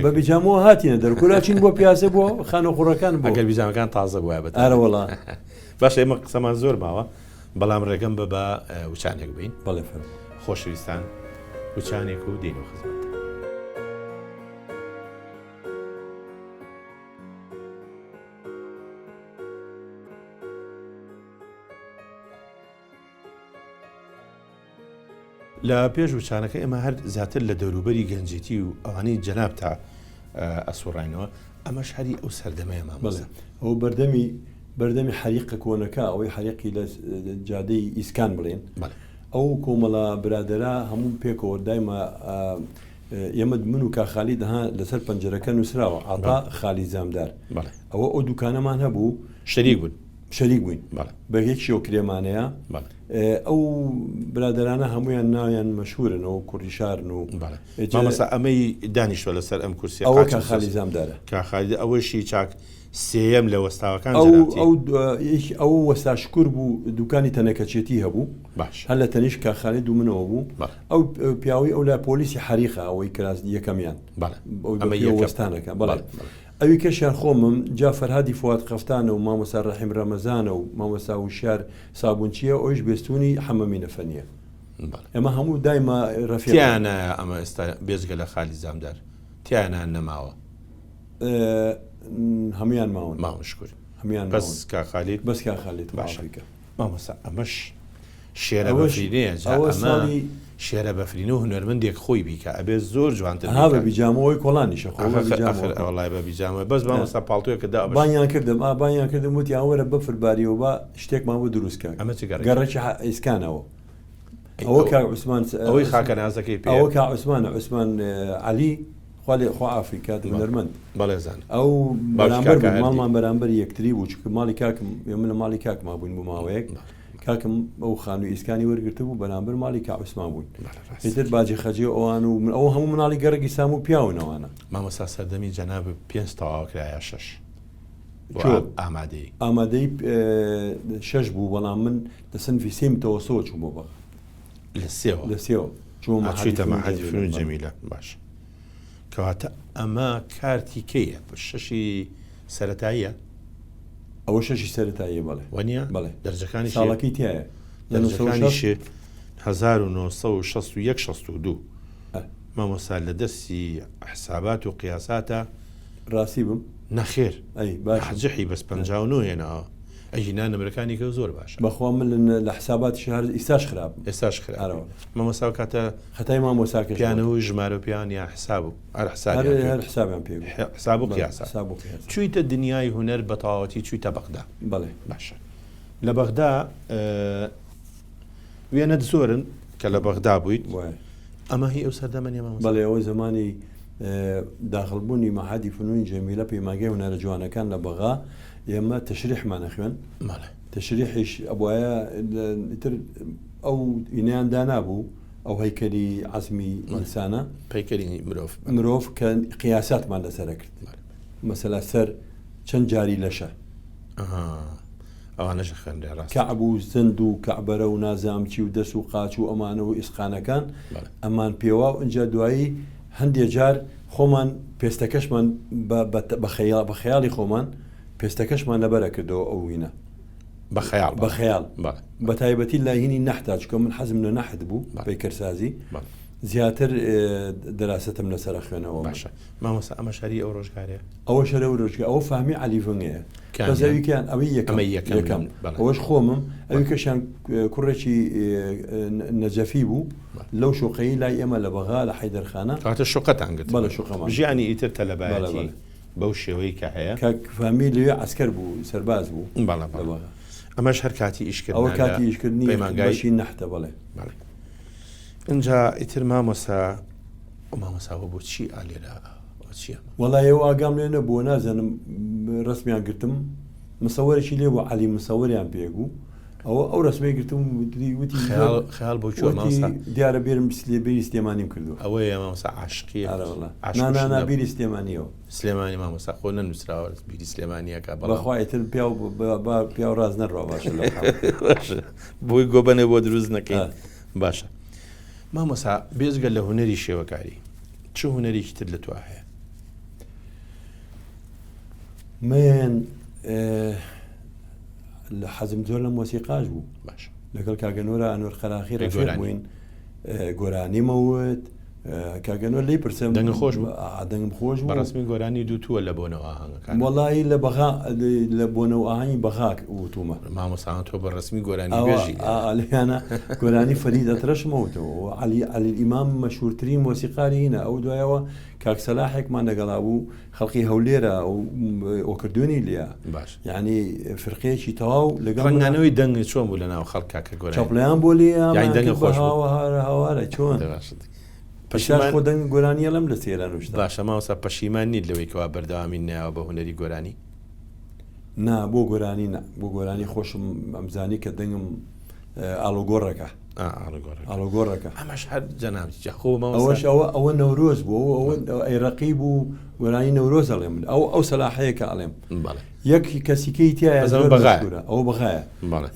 بە بیجامەوە هاتیە دەرکولا چین بۆ پیاسە بۆ خانەخوڕەکان بۆ ئەگەر بیجامەکان تازە بووە بە ئارە وڵا باش ئێمە قسەمان زۆر ماوە بەڵام ڕێگەم بە وچانێک بین بەڵێ فەر خۆشەویستان وچانێک و دێن و خزمەت لە پێش وچانەکە ئێمە هەر زیاتر لە دەوروبەری گەنجێتی و ئەوانەی جەناب تا ئەسوڕاینەوە ئەمەش هەری ئەو سەردەمەیە مامۆستا ئەو بەردەمی حەریقە کۆنەکە ئەوەی حەریقی لە جادەی ئیسکان بڵێن ئەو کۆمەڵە برادەرا هەموو پێکەوە دایمە ئێمە من و کاخالی دەها لەسەر پەنجەرەکە نووسراوە ئاتا خالی زامدار ئەوە دوکانەمان هەبوو شەریک بووین بە هیچ شێو کرێمانەیە ئەو برادرانە هەمویان ناویان مەشهورنەوە کوردیشارن و مامۆستا ئەمەی دانیشتوە لەسەر ئەم کورسی ئەوە کاخالی زامدارە کاخالی ئەوەشی چاک سێەم لە وەستاوەکان ئەو وەستاشکور بوو دوکانی تەنەکەچێتی هەبوو هەر لە تەنیش کاخالی دوو منەوە بوو ئەو پیاوی ئەو لە پۆلیسی حەریقە ئەوەی کراس یەکەمیان وەستانەکە بەڵێ ئەوی کەشیان خۆمم جا فەرهادی فواد قەفتانە و مامۆستا ڕەحیم ڕەمەزانە و مامۆستا وشار سابونچیە ئەویش بێستونی حەمەمی نەفەنیە ئێمە هەموو دایما ڕەفیانە ئەمە ئێستا بێزگە لە خالی زامدار تیانە نەماوە هەمویان ماوەشکر هەمیان بەس کاخالیت باشەکە مامۆستا ئەمەش شێرە بەفرینەیە شێرە بەفرینە و هونەرمەندێک خۆی بیکە ئەبێ زۆر جوانتر بە بیجامەوەی کۆڵانیشە وڵای بە بیجامە بەس مامۆستا پاڵتوویەکە دا بانیان کردم وتی ئەوەرە بەفرباریەوە بە شتێکمان بۆ دروستکە ئەمە گەڕێکی ئیسکانەوە ئەوە کا عوسمان ئەوەی خاکە نازەکەی پێ ئەوە کا عوسمان علی خوا ئافریکات هونەرمەند بەڵێزان ئەو بەرامبەر ماڵمان بەرامبەر یەکتری بوو چکە ماڵی کاکم من لە ماڵی کاکما بووین بوو ماوەیەک کاکم ئەو خانووی ئیسکانی وەرگرتە بوو بەرامبەر ماڵی کاعوسمان بوون هێتر باجی خەجێ ئەوان و من ئەو هەموو مناڵی گەڕێکی سام و پیاونەوەنە مامۆستا سەردەمی جەناب 5 تەواوکرایە 6 ئامادەی 6 بوو بەڵام من لە سنفی سێمتەوە سۆ چوو بۆ بە لە سێوە چوومەچیتە مەحەدی فنون جەمیلە باش کەواتە ئەمە کارتی کەیە شەشی سەرەتاییە ئەوە شەشی سەرەتاییە بەڵێ وانە بەڵێ دەرجەکانی ساڵەکەی تایە دەرجەکانیشێ 1962 مامۆستا لە دەستی حسابات و قیاساتە ڕاستی بم نەخێر ئەی باش حەجەحی بەس 59 هێناوە ئەژینا نمرەکانی کە زۆر باشە بەخوا من لە حساباتی شار ئێستاش خراپ مامۆستا کاتە خەتای مامۆساکە پیانەوە ژمارە پیان یا حساب و هەر حسابیان پێ حساب و قیاسە چوویتە دنیای هونەر بە تەواوەتی چوویتە بەغدا بەڵێ باشە لە بەغدا وێنەت زۆرن کە لە بەغدا بوویت ئەمە هی ئەو سەردەمەنیە مامۆستا بەڵێ ئەوە زمانی داخڵبوونی مەحەدی فنون جەمیلە پەیمانگەی هونەرە جوانەکان لە بەغا ئێمە تەشریحمانە خوێن تەشریحیش ئەبوایە تر ئەو ئینیان دانابوو ئەو هەیکەلی عەزمی ئینسانە پەیکەری مرۆڤ کە قیاساتمان لەسەرە کرد مەسەلا سەر چەند جاری لەشە ئەوانەش خوێنرا ڕاست کەعب و زەند و کەعبەرە و نازامچی و دەس و قاچ و ئەمانە و ئیسقانەکان ئەمان پێوە و ئەنجا دوایی هەندێک جار خۆمان پێستەکەشمان بە خەیاڵی خۆمان پێستەکەشمان لەبەرە کردەوە ئەو وینە بە خەیاڵ بە تایبەتی لاهینی نەحتا چکە من حەزم لە نەحت بوو پەیکەرسازی زیاتر دەراستم لەسەر خوێنەوە باشە مامۆستا ئەمە شەری ئەو ڕۆژگارەیە ئەوە شەرە و ڕۆژگار ئەوە فامی علیڤنگەیە بەزەویکیان ئەوەی یەکەم ئەوەش خۆمم ئەوی کەشیان کوڕێکی نەجەفی بوو لەو شوقەی لای ئێمە لە بەغا لە حەیدەرخانە کاتە شوقەتان گرت بەڵێ شوقەمان ژیانی ئیتر تەلەبایەتی بەو شێوەی کە هەیە فامی لەوێ عەسکەر بوو سەرباز بوو ئەمەش هەر کاتی ئیشکردن ئەوە کاتی ئیشکردنی بەشی نەحتە بەڵێ اینجا ئیتر مامۆستا بۆ چی ئالێرە وەڵای ئەو ئاگام لێ نەبووە نازانم ڕسمیان گرتم مسەوەرێکی لێ بوو عەلی مسەوەریان پێبوو ئەو ڕسمەی گرتم وتی خیال بۆ چوە مامۆستا دیارە بێرم بیری سلێمانیم کردووە ئەوەیە مامۆستا عاشقیە بیری سلێمانیەوە سلێمانی مامۆستا خۆ نەنووسراوە بیری سلێمانیەکە بەخوایتر پیا ڕاز نەڕەوە باشە بۆی گۆبەنێ بۆ دروست نەکەین باشە مامۆستا بێزگە لە هونەری شێوەکاری چ هونەرێکی تر لە تو هەیە؟ من حەزم زۆر لە مۆسیقاش بوو باش لەگەڵ کاگەنۆرە ئەنوەر خەراخی ڕێک بووین گۆرانی مەوت کاگەنۆر لی پرسم دەنگ خۆش بوو دەنگم خۆش بوو بەڕسمی گۆرانی دووتووە لە بۆنەوە ئاهەنگەکان وەڵی لە بۆنەوە ئاهەنگی بەغاک وتومە مامۆستا تۆ بە ڕسمی گۆرانی بێژی ئەلیانە گۆرانی فەرید ئەترەشمەوتەوە علی ئیمام مەشهورترین مۆسیقاری هینە ئەو دوایەوە کاک سەلاحێکمان لەگەڵا بوو خەڵقی هەولێرە ئۆکردوێنی لێە باش یعنی فرقەیەکی تەواو لەگەڵ ڕەنگانەوەی دەنگ چۆن بوو لەناو خەڵکا کە گۆرانی چاپڵیان بۆ لێ دەنگ خۆش هاوارە چۆن خۆ دەنگ گۆرانیە لەم لە سێرە نوشت باشە ماوەسا پەشیمان نیت لەوەی کەوا بەردەوامی ناوە بە هونەری گۆرانی نا بۆ گۆرانی بۆ گۆرانی خۆشم ئەمزانی کە دەنگم ئالۆگۆڕەکە ئالۆگۆڕەکە ئەمەش هەر جەنابجا خۆ ئەوە نەورۆز بوو ئەوە ئەیڕقی بوو گۆرانی نەورۆز ئەڵێم ئەو سەلاحەیەکە ئەڵێم یەک کەسیکەی تایە ئەوە بەغایە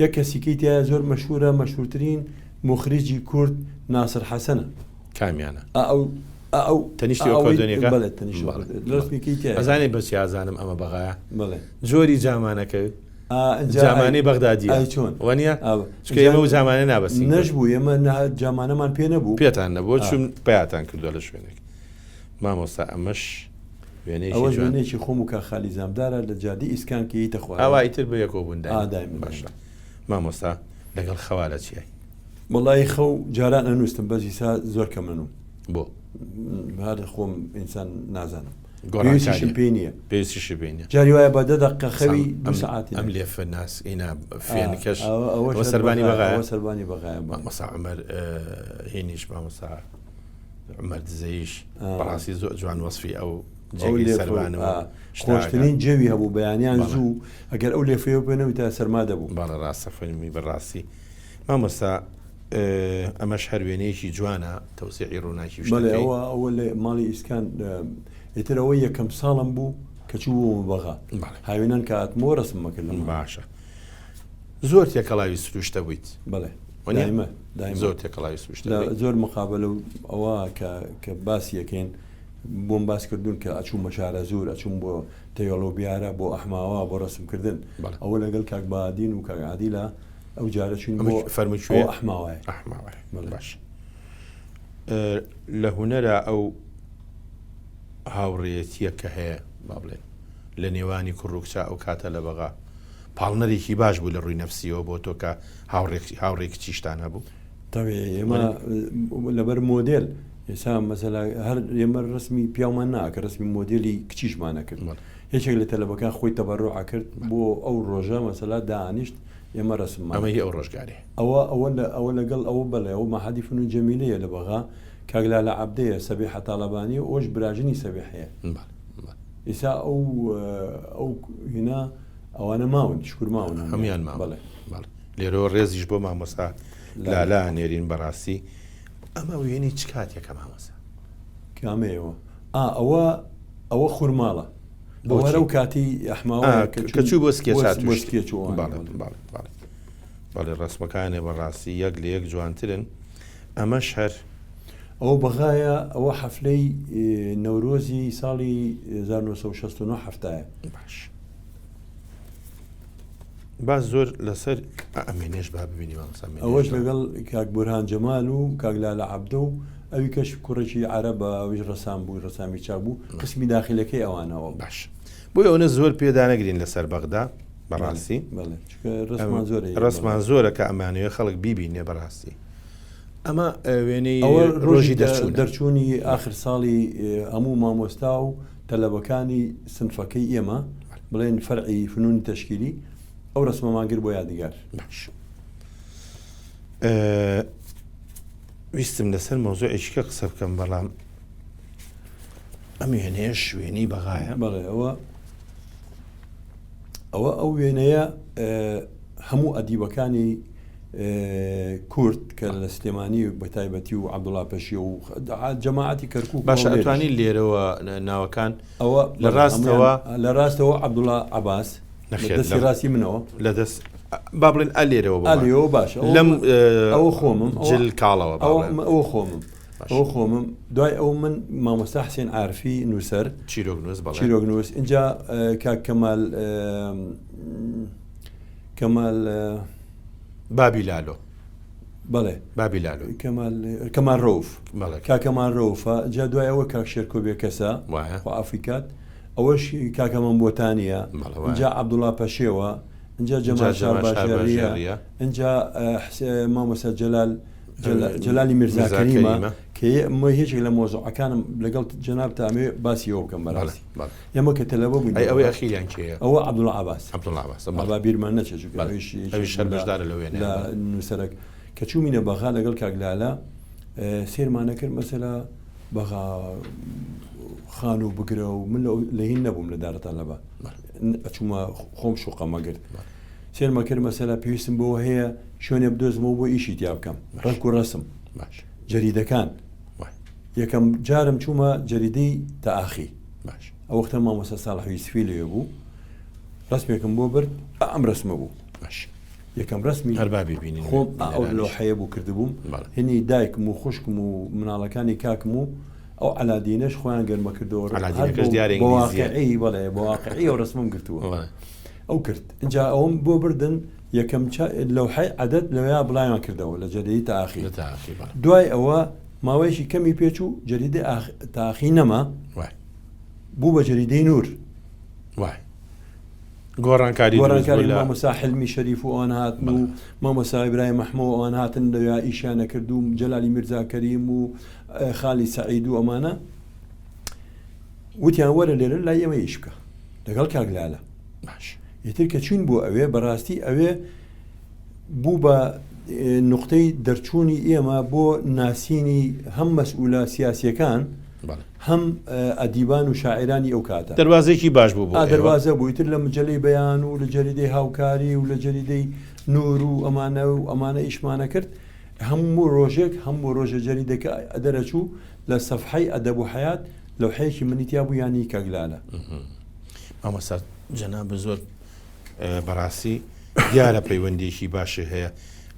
یەک کەسیکەی تایە زۆر مەشهورە مەشهورترین مخریجی کورد ناسر حەسەنە کامیانە ئەو تەنیشتی ئۆکۆردۆنیەکە ئەزانێ بەچی ئازانم ئەمە بەغایە جۆری جامانەکە جامانی بەغدادیە چۆن وانە چکە ئێمە و جامانە نابەسی نەشبوو ئێمە جامانەمان پێ نەبوو پێتان نەبوو چون پێیاتان کردووە لە شوێنێک مامۆستا ئەمەش وێنەیەکی خۆم و کا خالی زامدارە لە جادی ئیسکانکەی تەخوا ئەوایتر بە یەکۆ بووندا باشە مامۆستا لەگەڵ خەوالە چیای وڵی خەو جاران ئەنووسم بەزی سا زۆر کە منم بۆ هەر خۆم ئینسان نازانم گۆڕانشم پێ نییە پێویستیش بینە جاری وایە بە دەدەقە خەوی سعاتی ئەم لێفە ناس ئینا فێنکەش ئەوە سەربانی بەغایە سەربانی بەغایە مەسا عمەر هێنیش مامۆستا عمەر دزەیش بەڕاستی زۆر جوان وەسفی ئەو جێگەی سەربانەوە خۆشترین جێوی هەبوو بەیانیان زوو ئەگەر ئەو لێفەیە بێنەوەی تا سەرما دەبوو باڵە ڕاستە فەرمی بەڕاستی مامۆستا ئەمەش هەر وێنەیەکی جوانە تەوسیعی ڕووناکی ئەوە لە ماڵی ئیسکان ئیتر ئەوە یەکەم ساڵم بوو کە چوو بەغا هاوێنان کە هاتمەوە ڕسممەکرد باشە زۆر تێکەڵاوی سروشتە بوویت بڵێ زۆر تێکەڵاوی سروشتە زۆر مقابلە ئەوە کە باسی یەکەین بۆم باس کردوون کە ئەچوو مەشارە زۆر ئەچوم بۆ تەیۆلۆبیارە بۆ ئەحماوە بۆ ڕسمکردن ئەوە لەگەڵ کاک بادین و کاک عادیلە ئەو جارە چوین فەرمووی ئەحماوایە باش لە هونەرە ئەو هاوڕێیەتیە کە هەیە با بڵێن لە نێوانی کوڕوکچا ئەو کاتە لە بەغا پاڵنەرێکی باش بوو لە ڕووی نەفسیەوە بۆ تۆ کە هاوڕێک چیشتان هەبوو تاوێ ئێمە لەبەر مۆدل ئێسا مەسەلا هەر ئێمە ڕسمی پیامان ناکە ڕسمی مۆدلی کچیشمانە کرد هیچێک لە تەلەبەکان خۆی تەبەڕۆعا کرد بۆ ئەو ڕۆژە مەسەلا دانیشت ئێمە ڕسممان ئەمە ئەو ڕۆژگارێ ئەوە لەگەڵ ئەو بەڵێ ئەو مەحەدی فنون جەمیلەیە لە بەغا کاگلا لە عەبدەیە سەبیح تاڵەبانی و ئەوش براژنی سەبیحەیە ئێسا ئەو هینا ئەوانە ماون شکر ماون هەمیان ماوە لێرەوە ڕێزیش بۆ مامۆستا لالا نێرین بەڕاستی ئەمە وێنی چ کاتێکە مامۆستا کامەیەوە ئەوە خورماڵە بۆوەرە و کاتی ئەحماوە کە چوو بۆ سکێچ بەڵێ ڕسمەکانێ بەڕاستی یەک لە یەک جوانترن ئەمەش هەر ئەو بەغایە ئەوە حەفلەی نەورۆزی ساڵی 1969 هەفتایە باش باز زۆر لەسەر ئەمێنێش با ببینی ئەوەش لەگەڵ کاک بورهان جەمال و کاگلا لە عەبدە و ئەوی کەش کوڕێکی عەرەبە ئەویش ڕەسام بوو ڕەسامی چاک بوو قسمی داخلەکەی ئەوانەوە باش بۆی ئەوە زۆر پێدانەگرین لەسەر بەغدا بەڕاستی ڕسمان زۆرە کە ئەمانوێ خەڵک بیبینێ بەڕاستی ئەمە وێنەی ڕۆژی دەرچوونی آخر ساڵی هەموو مامۆستا و تەلەبەکانی سنفەکەی ئێمە بڵێن فەرعی فنونی تەشکیلی ئەو ڕسمەمانگر بۆ یادگار باش ویستم لەسەر مۆزوعێکیکە قسە بکەم بەڵام ئەم وێنەیە شوێنی بەغایە بەڵێ ئەو وێنەیە هەموو ئەدیبەکانی کورد کە لە سلێمانی بەتایبەتی و عەبدوڵڵا پەشی و جەماعەتی کەرکووک باشە ئەتوانی لێرەوە ناوەکان لە ڕاستەوە عەبدوڵڵا عەباس دەستی ڕاستی منەوە لە دەست با بڵێن ئەلێەوە باشە لەم ئەوە خۆمم جل کاڵەوە ئەوە خۆمم دوای ئەو من مامۆستا حسێن عارفی نووسەر چیرۆک نووس اینجا کاک کەمال بابی لالۆ بەڵێ بابی لالۆ کەمال ڕۆف کاکەمان ڕۆفە جا دوای ئەوە کاک شێرکۆبێ کەسە خۆ ئافریکات ئەوەش کاکەمان بۆتانیە اینجا عەبدوڵڵا پەشێوە اینجا جەمال شارباژێریە اینجا مامۆستا جەلالی میرزاکەریمە کە هیچێک لە مۆزوعەکانم لەگەڵ جەناب تامێ باسی ئەوە بکەم بەڕاستی ئێمە کە تەلەبە بووین ئەوەی ئەخیریان کێیە ئەوە عەبدوڵڵا عەباس با بیرمان نەچێت شەربەشدارە لە وێنە نووسەرێک کە چوومینە بەغا لەگەڵ کاگلالە سێرمانە کرد مەسەلا بەغا خان و بگرە و من لە هین نەبووم لە دارەتان لەبە ئەچوومە خۆم شوقەمە گرت سێرمە کرد مەسەلا پێویستم بۆەوە هەیە شوێنێ بدۆزمەوە بۆ ئیشی تیا بکەم ڕنگ و ڕسم جەریدەکان یەکەم جارم چوومە جەریدەی تەئاخی ئەو وەختە مامۆستا ساڵح یوسفی لێ بوو ڕسمێکم بۆ برد ئەم ڕسمە بوو یەکەم ڕسمی هەربابی بینین خۆم ئەو لەوحەیە بوو کردبووم هێنی دایکم و خوشکم و مناڵەکانی کاکم و ئەو عەلادینەش خۆیان گەرمە کردەوە بەواقعی بەڵێ بەواقعی ئەو ڕسمم گرتووە ئەو کرد اینجا ئەوم بۆ بردن یەکەم لەوحەی عەدەد لەوەیە بڵایان کردەوە لە جەریدەی تەئاخی دوای ئەوە ماوەیەکی کەمی پێچوو جەریدەی تەئاخی نەما بوو بە جەریدەی نور گۆڕانکاری مامۆستا حلمی شەریف و ئەوان هاتن و مامۆستا ئیبراهیم مەحموود ئەوان هاتن لەوێ ئیشانە کرد و جەلالی میرزاکەریم و خالی سەعید و ئەمانە وتیان وەرە لێرە لای ئێمە ئیش بکە لەگەڵ کاگلالە یەتر کە چوین بۆ ئەوێ بەڕاستی ئەوێ بوو بە نقطەی دەرچوونی ئێمە بۆ ناسینی هەم مەسئولە سیاسیەکان هەم ئەدیبان و شاعرانی ئەو کاتە دەواازێکی باش بوو دەواازە بوو تر لە مجلەی بەیان و لە جەریدەی هاوکاری و لە جەریدەی نور و ئەمانە ئیشمانە کرد هەموو ڕۆژێک هەموو ڕۆژە جەریدەکە ئەدەرەچوو لە سەفحەی ئەدەب و حەیات لەوحەیەکی منیتیا بوو یانی کاگلالە مامۆستا جەناب زۆر بەڕاستی دیارە پەیوەندێکی باشی هەیە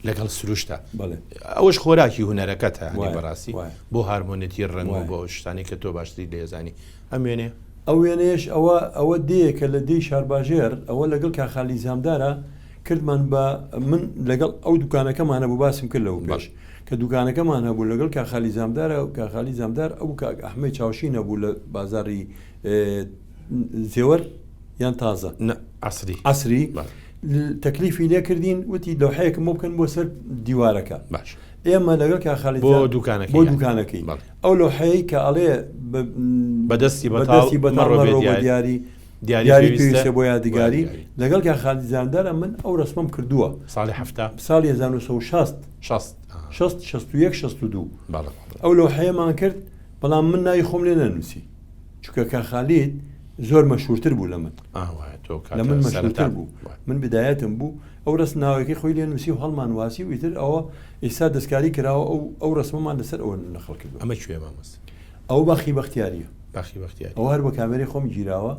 لەگەڵ سروشتە ئەوەش خۆراکی هونەرەکەتە بەڕاستی بۆ هارمۆنەتی ڕنگ و بۆ شتانی کە تۆ باشتری لێزانی ئەم وێنێ ئەو وێنەیەش ئەوە دەیەکە لە دەی شارباژێر ئەوە لەگەڵ کاخالی زامدارە کردمان بە من لەگەڵ ئەو دوکانەکەمانە بوو باسم کرد لەو باش کە دوکانەکەمان هەبوو لەگەڵ کاخالی زامدارە و کاخالی زامدار ئەو ئەحمەد چاوشی نەبوو لە بازاری زێوەر یان تازە عەسری تەکلیفی لێ کردین وتی لەوحەیەکم بۆ بکەن بۆ سەر دیوارەکە ئێمە لەگەڵ کاخالی بۆ دوکانەکەی ئەو لەوحەیە کە ئەڵێ بەدەستی دیاری پێویستە بۆ یادگاری لەگەڵ کاخالی زامدارە من ئەو ڕسمم کردووە ساڵی 1960 ئەو لەوحەیەمان کرد بەڵام من ناوی خۆم لێ نەنووسی چونکە کاخالیت زۆر مەشهورتر بوو لە من مەشهورتر بوو من بدایەتم بوو ئەو ڕسم ناوەکەی خۆی لێ نووسی و هەڵمان واسی و ئیتر ئەوە ئێستا دەستکاری کراوە ئەو ڕسمەمان لەسەر ئەوە نەخەڵ کردووە ئەمە کوێ مامۆستا ئەو باخی بەختیاریە ئەو هەر بە کامێرەی خۆم گیراوە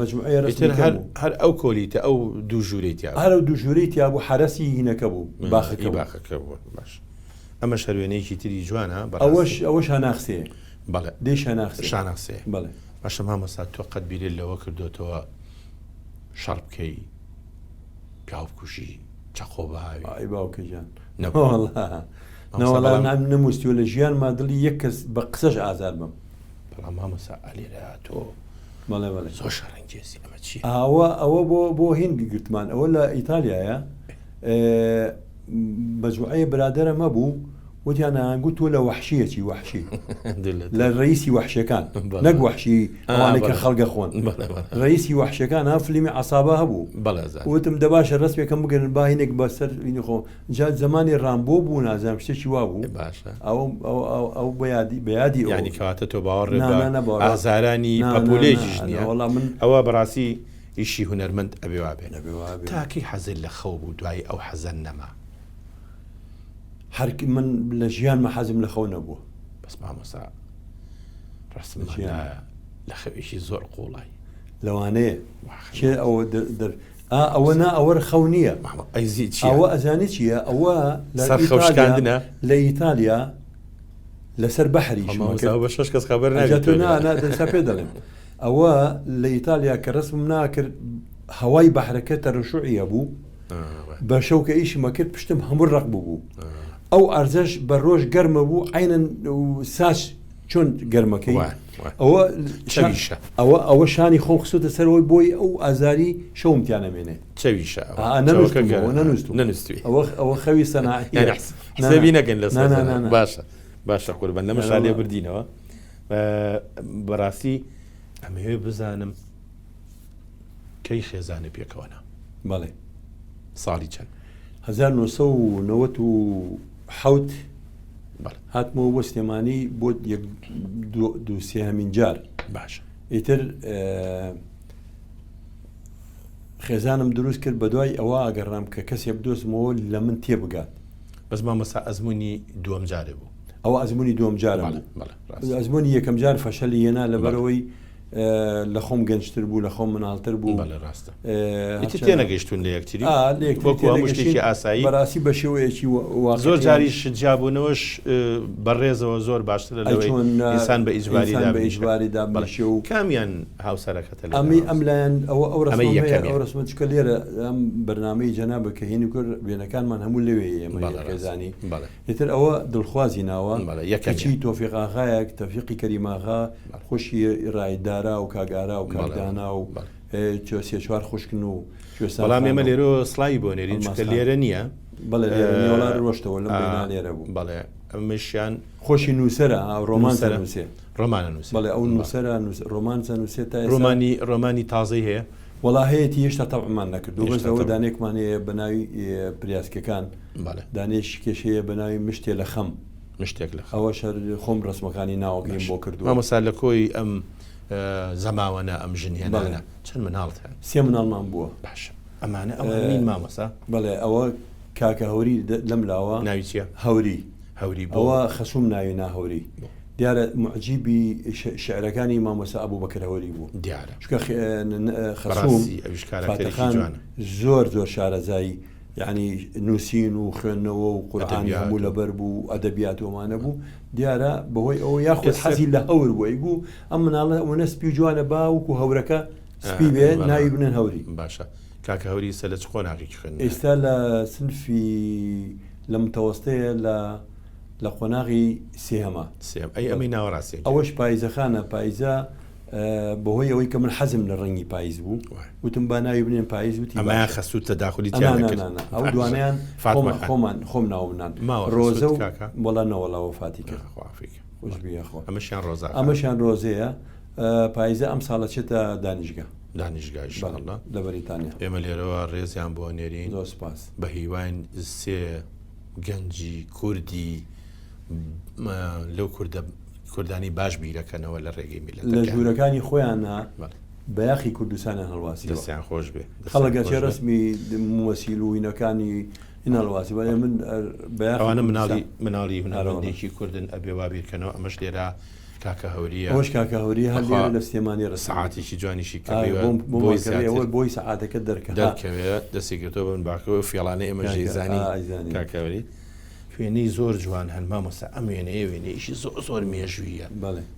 مجموعەیە ڕسمی هەر ئەو کۆلیتە ئەو دوو ژوورەی تیا هەر دوو ژوورەی تیا بوو حرەسی هینەکە بوو باخەکە بوو باش ئەمە شەروێنەیەکی تری جوانە ئەوەش هەناخسەیە دەی شاناخسێ بەڵێ باشە مامۆستا تۆ قەت بیرێت لەوە کردوتەوە شەڕ بکەی پیاو بکوژی چەقۆباوی باوکەجان نەوەڵا نەموستیوە لە ژیان مادڵی یەک کەس بە قسەش ئازار بم بەڵام مامۆستا ئەلێرە تۆ بەڵێ زۆر شەڕەنگێزی ئەمە چی ئەوە بۆ هین گرتمان ئەوە لە ئیتالیایە مەجموعەیە برادەرە مەبوو وتیان ئەنگوت تۆ لە وەحشیەکی وەحشی لە ڕئیسی وەحشیەکان نەک وەحشی ئەوانەی کە خەڵگە خۆن ڕئیسی وەحشیەکان ها فیلمی عەسابە هەبوو وتم دەباشە ڕسمێکم بگەن با هینێک بەسەر خۆ جا زمانی ڕامبۆ بوو نازانم شتێکی وا بوو ئەو بەیادی ینی کەواتە تۆ باوەڕ ئازارانی پەپولێژیش نییە ئەوە بەڕاستی ئیشی هونەرمەند ئەبێ وابێ نەبێ وابێ. تاکەی حەزت لە خەو بوو دوای ئەو حەزەن نەما هەرکی من لە ژیان مەحەزم لە خەو نەبووە بەس مامۆستا ڕاستم ژیان. لە خەوێکی زۆر قوڵای لەوانەیە کێ ئەوە ئەوە نا ئەوە خەو نییە ئەیزی ئەوە ئەزانی چییە ئەوە سەر خەوشکاندنە لە ئیتالیا لەسەر بەحری بە شش کەس خەبەر ناجاتسا پێ دەڵێن ئەوە لە ئیتالیا کە ڕسم ناکرد هەوای بەحرەکە تەڕشوعیە بوو بە شەوکە ئیشمە کرد پشتم هەموو ڕق بوو ئەو ئەرزەش بە ڕۆژ گەرمە بوو عینەن ساش چۆن گەرمەکەی ئەوە شانی خۆ خسوتە سەرەوەی بۆی ئەو ئازاری شەومتیانەمێنێ چەویشە نەنووسوی ئەوە خەوی سەناحی نەگەن لە باشە قوربان لەمە شالێ بردینەوە بەڕاستی ئەمەوێ بزانم کەی خێزانە پێکەوەنا بەڵێ ساڵی چەند 1970 هاتمەوە بۆ سلێمانی بۆ دو سێهەمین جار باش ئیتر خێزانم دروست کرد بە دوای ئەوە ئاگەڕام کە کەسێ بدۆزمەوە لە من تێبگات بەس مامەسا ئەزمموی دووەم جارێ بوو ئەوە ئەزمموی دووەم جارە ئەزمموی یەکەم جار فەشەلی هێنا لەبەرەوەی لە خۆم گەنجتر بوو لە خۆم مناڵتر بوو ڕاستە تێنەگەشتون لە یەکتری شتێکی ئاسایی بەڕاستی بە شێوەیەکی زۆر جاری شجابوونەوەش بەڕێزەوە زۆر باشتر لەوەی ئینسان بە ئیجباریدا بەشێ و کامیان هاوسەرەکەتە ئەم لایەن ئەو ڕسمە چکە لێرە ئەم بەرنامەی جەنابە کە هێنی کرد وێنەکانمان هەموو لەوێ ئێمەزانی ئیتر ئەوە دڵخوازی ناوە یەکەچی تۆفیقاغایەک تەفیقی کەریماغا خۆشی ڕایدار و کاگارا و کاردانا و سێ چوار خوشکن و بەڵام ئێمە لێرە سڵایی بۆ نێرین چکە لێرە نییە بەڵێ ڕۆشتەوە لە لێرە بوو بەڵێ ئەمەشیان خۆشی نووسرە ڕۆمان نووسێ ڕۆمانە نووس بەڵێ ئەو نووسرە ڕۆمان نووسێت تا ڕۆمانی تازەی هەیە وڵا هەیەی هێشتا تەعمان نەکردو بەس ئەوە دانێکمان هەیە بەناوی پریاسکەکان دانێش کێشەیە بەناوی مشتێ لە خەم مشتێک لە ئەوە شەر خۆم ڕسمەکانی ناوەکەیم بۆ کردو مامۆستا لە کۆی ئەم زەماوەنە ئەم ژنهێنانە چەند مناڵت هەن 3 مناڵمان بووە باش ئەمانە ئەوین مامۆستا بەڵێ ئەوە کاکە هەوری لەم لاوە ناوی چییە هەوری ئەوە خەسووم ناوی ناهەوری دیارە معجیبی شعرەکانی مامۆستا ئەبوو بەکر هەوری بوو دیارە خەسووم زۆر شارەزایی یعنی نووسین و خوێندنەوە و قورئانی هەموو لەبەر بوو ئەدەبیاتۆمانە بوو دیارە بەهۆی ئەوە یاخود حەزی لە هەور بووی بوو ئەم مناڵە ئەوەنە سپی و جوانە باوکو هەورەکە سپی بێ ناوی بنێن هەوری باشە کاکە هەوری سە لە چ قۆناغێکی خوێن ئێستا لە سنفی لە متەوەستەیە لە قۆناغی سێهەمە ئەی ئەمەی ناوەڕاستی ئەوەش پاییزەخانە پاییزە بەهۆی ئەوەی کە من حەزم لە ڕەنگی پاییز بوو وتم با ناوی بنێن پاییز وتی ئەمە خەسوو تەداخلی ئەو دوانیان خۆم ناوبنان ڕۆزە و وەڵا نەوەڵاوە فاتی کرد ئەمەشیان ڕۆزە ئەمەشیان ڕۆزەیە پاییزە ئەم ساڵە چێتە دانیشگای لە بەریتانیا ئێمە لێرەوە ڕێزیان بۆ نێرین زۆر سپاس بە هیوان سێ گەنجی کوردی لەو کوردانی باش بیرەکەنەوە لە ڕێگەی میلەت لە ژوورەکانی خۆیانە بەیاخی کوردستانیان هەڵواسی دەستیان خۆش بێ خەڵکە چێ ڕسمی وەسیل و هینەکانی هین هەڵواسی بەڵێ من ئەوانە مناڵی هونەرمەندێکی کوردن ئەبێ وا بیرکەنەوە ئەمەش لێرە کاکە هەوریە ئەوەش کاکە هەوری هەر لە سلێمانی سەعاتێکی جوانیشی بۆی سەعاتەکە دەرکەوێت دەستی گرتەوە بن باکەوە فێڵانە ئێمە ژێزانی کاکەوەری خوێنەی زۆر جوان هەن مامۆستا ئەم وێنەیە وێنەیەشی زۆر مێژوویە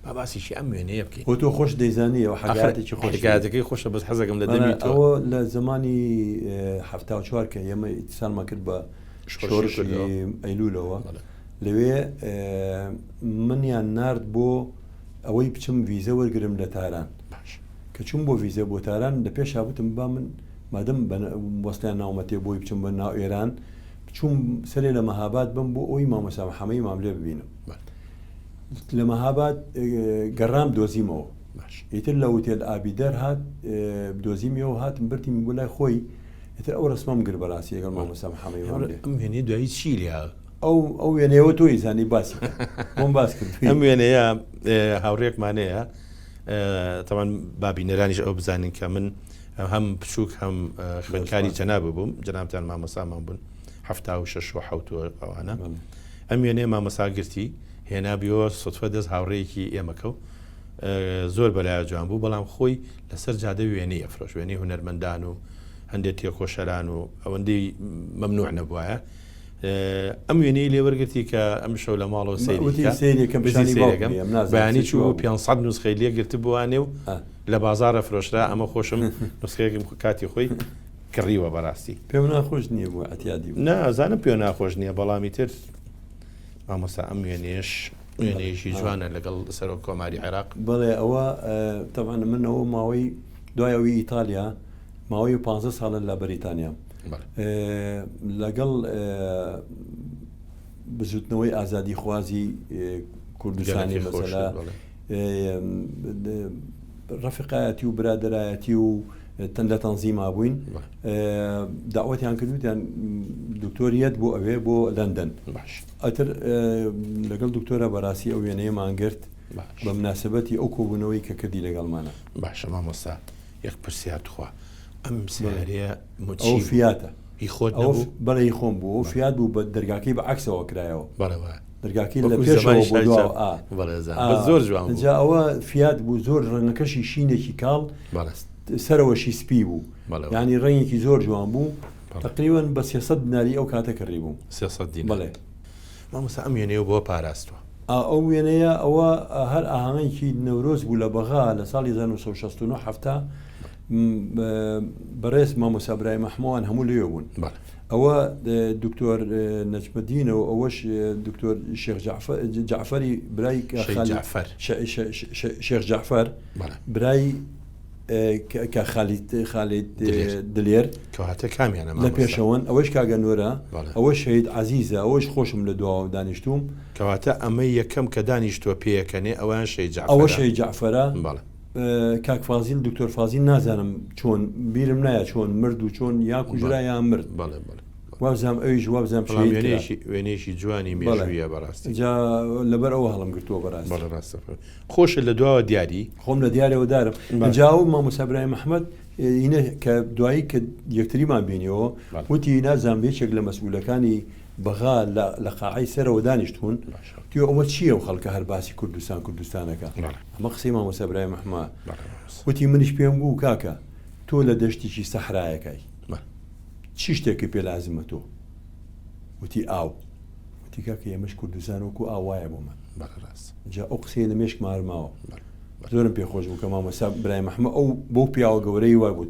با باسیشی ئەم وێنەیە بکەین بۆ تۆ خۆش دەیزانیەوە حەگاتێکی خۆشگاتەکەی خۆشە بەس حەزەکەم لە دەمی ئەوە لە زمانی 1970 کە ئێمە ئیتسالمان کرد بە شۆڕشی ئەیلولەوە لەوێ منیان نارد بۆ ئەوەی بچم ڤیزە وەرگرم لە تاران کە چوم بۆ ڤیزە بۆ تاران لە پێش هاوتم با من مادەم وەستیان ناومەتێ بۆی بچم بە ناو ئێران چوم سەرێ لە مەهاباد بم بۆ ئەوی مامۆستا محەمەدی مام لێ ببینم لە مەهاباد گەڕام دۆزیمەوە ئیتر لە وتێل ئابیدەر هات دۆزیمیەوە هاتم بردیم بۆ لای خۆی ئیتر ئەو ڕسمەم گر بەڕاستی ئەگەر مامۆستا محەمەدی مام لێ ئەم وێنەی دوایی چی لێ ئەو وێنەیەوە تۆی زانی باسی بۆم باس کرد ئەم وێنەیە هاوڕێکمانەیە تەوان بابینەرانیش ئەو بزانین کە من هەم بچووک هەم خوێندکاری جەناب بووم جەنابتان مامۆسامان بوون 76 و 7 ئەوانە ئەم وێنێ مامۆساگرتی هێنابیەوە سوتفە دەست هاوڕێیەکی ئێمەکە و زۆر بەلای جوان بوو بەڵام خۆی لەسەر جادە وێنەی ئەفرۆش وێنەی هونەرمەندان و هەندێک تێکۆشەران و ئەوەندەی مەمنوع نەبووایە ئەم وێنەی لێوەرگرتی کە ئەم شەو لە ماڵەوە سەیریەکەم بەیانی چوو 500 نوسخەی لێگرت بووانێ و لە بازارە فرۆشرا ئەمە خۆشم نوسخەیەکم کاتی خۆی کڕیوە بەڕاستی پێم ناخۆش نییە بوو ئەتیادی نازانم پێ ناخۆش نییە بەڵامی تر مامۆستا ئەم وێنەیەشی جوانە لەگەڵ سەرۆک کۆماری عێراق بەڵێ ئەوە تەبعاً منەوە ماوەی دوایەوەی ئیتالیا ماوەی 15 ساڵە لە بەریتانیا لەگەڵ بزوتنەوەی ئازادی خوازی کوردستانی مەسەلا ڕەفیقایەتی و برادەرایەتی و لە تەنزیما بووین داوەتیان کردویان دکتۆریەت بۆ ئەوێ بۆ لەندەن ئەتر لەگەڵ دکتۆرە بەڕاستی ئەو وێنەیەمان گرت بە مناسبەتی ئەو کۆبوونەوەی کە کردی لەگەڵمانە باشە مامۆستا یەک پرسیار توخوا ئەم سیارەیە ئەو فیاتە خۆت بەڵێ خۆم بوو ئەو فیات بوو بە دەرگاکەی بە عکسەوە کرایەوە دەرگاکەی لە پێشەوە زۆر جوان جا ئەوە فیات بوو زۆر ڕەنەکەشی شینێکی کاڵ سەرەوەشی سپی بوو ینی ڕێنێکی زۆر جوان بوو تقریبا بە 300 دیناری ئەو کاتە کڕی بوو 300 دینار بەڵێ مامۆستا ئەم وێنەیە بۆ پاراستوە ئەو وێنەیە ئەوە هەر ئاهەنگێکی نەورۆز بوو لە بەغا لە ساڵی 1969 هەفتا بەڕێز مامۆستا برای مەحمووان هەموو لێ بوون ئەوە دکتۆر نەجمەدینەوە ئەوەش دکتۆر شێخ جعفەری برای شێخ جعفەر برای کە خالید دلێر کەواتە کامیانە لە پێشەوەن ئەوەش کاگەنۆرە ئەوە شەید عەزیزە ئەوەش خۆشم لە دواوە دانیشتوم کەواتە ئەمە یەکەم کە دانیشتووە پێیەکەنێ ئەوان شەید جعفەرە ئەوە شەید جعفەرە کاک فازیل دکتۆر فازیل نازانم چۆن بیرم نایە چۆن مرد و چۆن یا کوژرا یا مرد وابزانم ئەویش وابزانم وێنەیەکی جوانی مێژوویە بەڕاستی جا لەبەر ئەوە هەڵم گرتووە بەڕاستی خۆشە لە دواوە دیاری خۆم لە دیارەوە دارم جاو مامۆستا برای محەممەد ئینە کە دوایی کە یەکتریمان بینیەوە وتی نازان بێچێک لە مەسئولەکانی بەغا لە قاعی سەرەوە دانیشتون تو ئەوە چییە و خەڵکە هەر باسی کوردستانەکە ئەمە قسەی مامۆستا برای محەممەد وتی منیش پێم بوو کاکە تۆ لە دەشتێکی سەحرایەکەی چی شتێکی پێ لازمە تۆ وتی ئاو وتی کاکە ئێمەش کوردستان وەکو ئاوایە بۆ من جا ئەو قسەیە لە مێشک مارماوە زۆرم پێخۆش بوو کە مامۆستا برای محەممەد ئەو بۆ پیاوە گەورەی وای بوو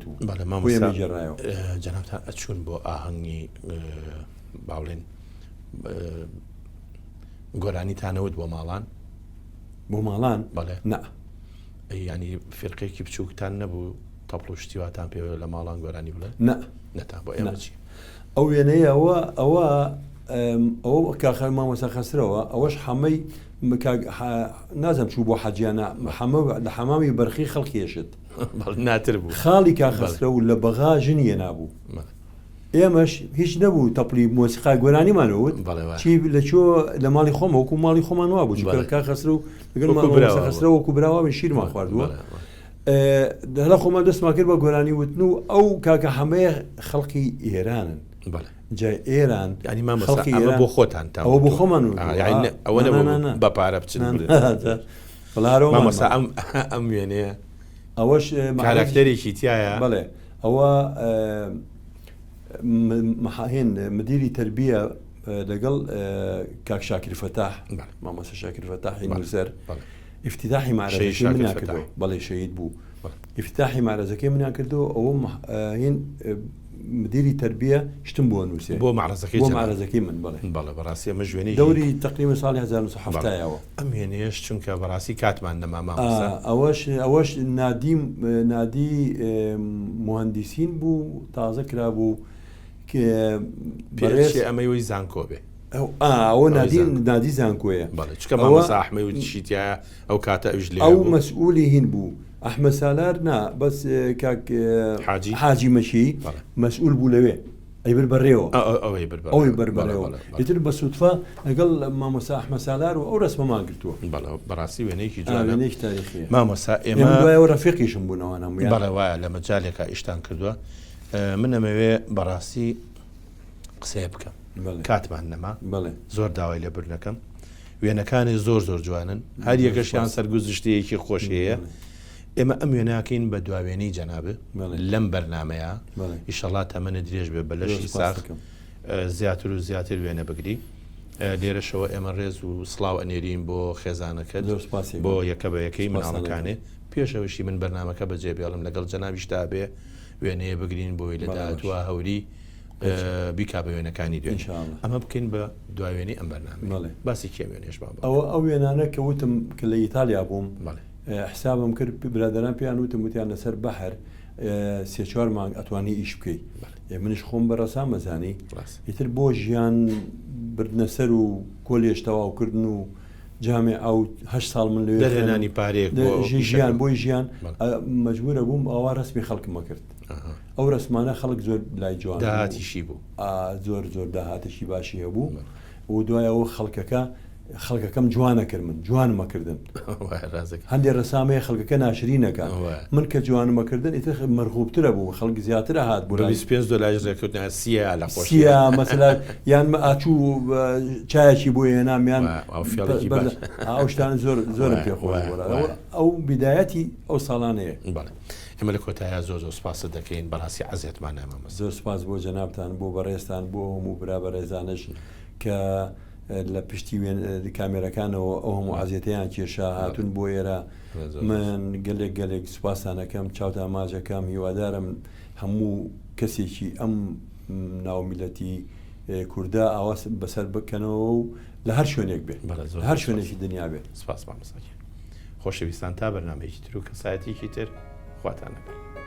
جێڕایەوە جەنابتان ئەچوون بۆ ئاهەنگی باڵێن گۆرانیتانەوت بۆ ماڵان بەڵێ نا ینی فرقێکی بچووکتان نەبوو تەپڵ و شتیواتان پێ لە ماڵان گۆرانی بڵێ نەتا بۆ ئێمە چی ئەو وێنەیە ئەوە کاخەر مامۆستا خەسرەوە ئەوەش هەمەی نازم چوو بۆ حەجیانە لە حەمامی بەرخی خەڵکیێشت ناتر بوو خاڵی کاخەسرە و لە بەغا ژنیە نابوو ئێمەش هیچ نەبوو تەپڵی مۆسیقای گۆرانیمانەوت چی لەچۆ لە ماڵی خۆمە وەکو ماڵی خۆمان وا بوو کاخەسرە و لەگەڵ خەسرە وەکو براوە شیرمان خواردووە لە خۆمان دەستمان کرد بە گۆرانی وتن و ئەو کاکە هەمەیە خەڵکی ئێرانن جای ئێران ینی مامۆستا بۆ خۆتان ئەوە بۆ خۆمان ئەوە بە پارە بچن مامۆستا ئەم وێنەیە ئەوەش کاراکتەرێکی تایە بەڵێ ئەوە هێن مدیری تربیە لەگەڵ کاک شاکر فەتاح مامۆستا شاکر فەتاحی نووسەر افتتاحی معرەزەکەی منیان کردەوە بەڵێ شەهید بوو افتتاحی معرەزەکەی منیان کردەوە ئەوە هێن مدیری تربیە شتم بۆ نووسێ بۆ معرەزەکەی من بەڵێ بەڕاستی ئەمە ژوێنەی دەوری تقریبا ساڵی 1970ەوە ئەم وێنەیەش چونکە بەڕاستی کاتمان نەما ئەوەش نادی مهندسین بوو تازە کرا بوو پێشێ ئەمەی وەی زانکۆ بێ ئەوە نادی زانکۆیە چکە مامۆستا ئەحمەد وتشیتیایە ئەو کاتە ئەوش لێ ئەو مەسئولی هین بوو ئەحمەد سالار نا بەس کاک حاجی مەشی مەسئول بوو لەوێ ئەیبر بەڕێوە ئەوەی بەربەرەوە ئیتر بە سوودفا لەگەڵ مامۆستا ئەحمەد سالار و ئەو ڕسمەمان گرتووە بەڕاستی وێنەیەکی جوانێکی تاریخی مامۆستا ئێمە دوایەوە ڕەفیقیشم بوونەوە هەموویان بەڵێ وایە لە مەجالێکە ئیشتان کردووە من ئەمەوێ بەڕاستی قسەیە بکەم کاتمان نەما زۆر داوای لێبر نەکەم وێنەکانی زۆر جوانن هەر یەکەشیان سەرگوزشتەیەکی خۆشەیە ئێمە ئەم وێناکەین بە دواوێنەی جەنابێ لەم بەرنمەیە ئیشەڵا تەمەنە درێژ بێ بەلەشی ساخ زیاتر و زیاتر وێنە بگری لێرەشەوە ئێمە ڕێز و سڵاو ئەنێرین بۆ خێزانەکەت بۆ یەکە بە یەکەی مناڵەکانێ پێشەوەشی من بەرنمەکە بەجێبێڵم لەگەڵ جەنابیشتا بێ وێنەیە بگرین بۆی لە داهاتوە هەوری بیکا بە وێنەکانی دوێن ئەمە بکەین بە دواوێنی ئەم بەرنامە باسی کێ وێنێش ئەو وێنانە کە وتم کە لە ئیتالیا بووم حسابم کرد برادران پێیان وتم وتیان لەسەر بەحر 3-4 مانگ ئەتوانی ئیش بکەیت منش خۆم بەڕەسا مەزانی ئیتر بۆ ژیان بردنە سەر و کۆلێشتەوا و کردن و جامێ ئەو 8 ساڵ من لێ دەرهێنانی پارێک ژیان بۆی ژیان مەجبورە بووم ئەوە ڕسمی خەڵکمە کرد ئەو ڕسمانە خەڵک زۆر لای جوان داهاتیشی بوو زۆر داهاتشی باشی هەبوو و دوایەوە خەڵکەکەم جوانە کرد من جوانمەکردن هەندێک ڕسامەیە خەڵکەکە ناشرینەکە من کە جوانمەکردن ئیتر مەرغوبترە بوو خەڵک زیاترە هات بوو $25 ڕێکوتنە سیە لە خۆشیە مەسەلا یان ئاچوو چایەکی بۆ هێنامیان ئەو شتان زۆر پێخۆش ئەو بیدایەتی ئەو ساڵانەیە ئێمە لە کۆتایە زۆر سوپاسە دەکەین بەڕاستی عەزیەتمان نامەمە زۆر سوپاس بۆ جەنابتان بۆ بەڕێستان بۆ هەموو برا بەڕێزانش کە لە پشتی کامێرەکانەوە ئەو هەموو عەزیەتیان کێشا هاتون بۆ ئێرە من گەلێک سوپاسانەکەم چاوتە ئاماژەکەم هیوادارم هەموو کەسێکی ئەم ناومیلەتی کووردا ئاوا بەسەر بکەنەوە و لە هەر شوێنێک بێت هەر شوێنێکی دنیا بێت سپاس مامۆستا خۆشەویستان تا بەرنامەیەکی تر و کەسایەتێکی تر خواتان لەگەڵ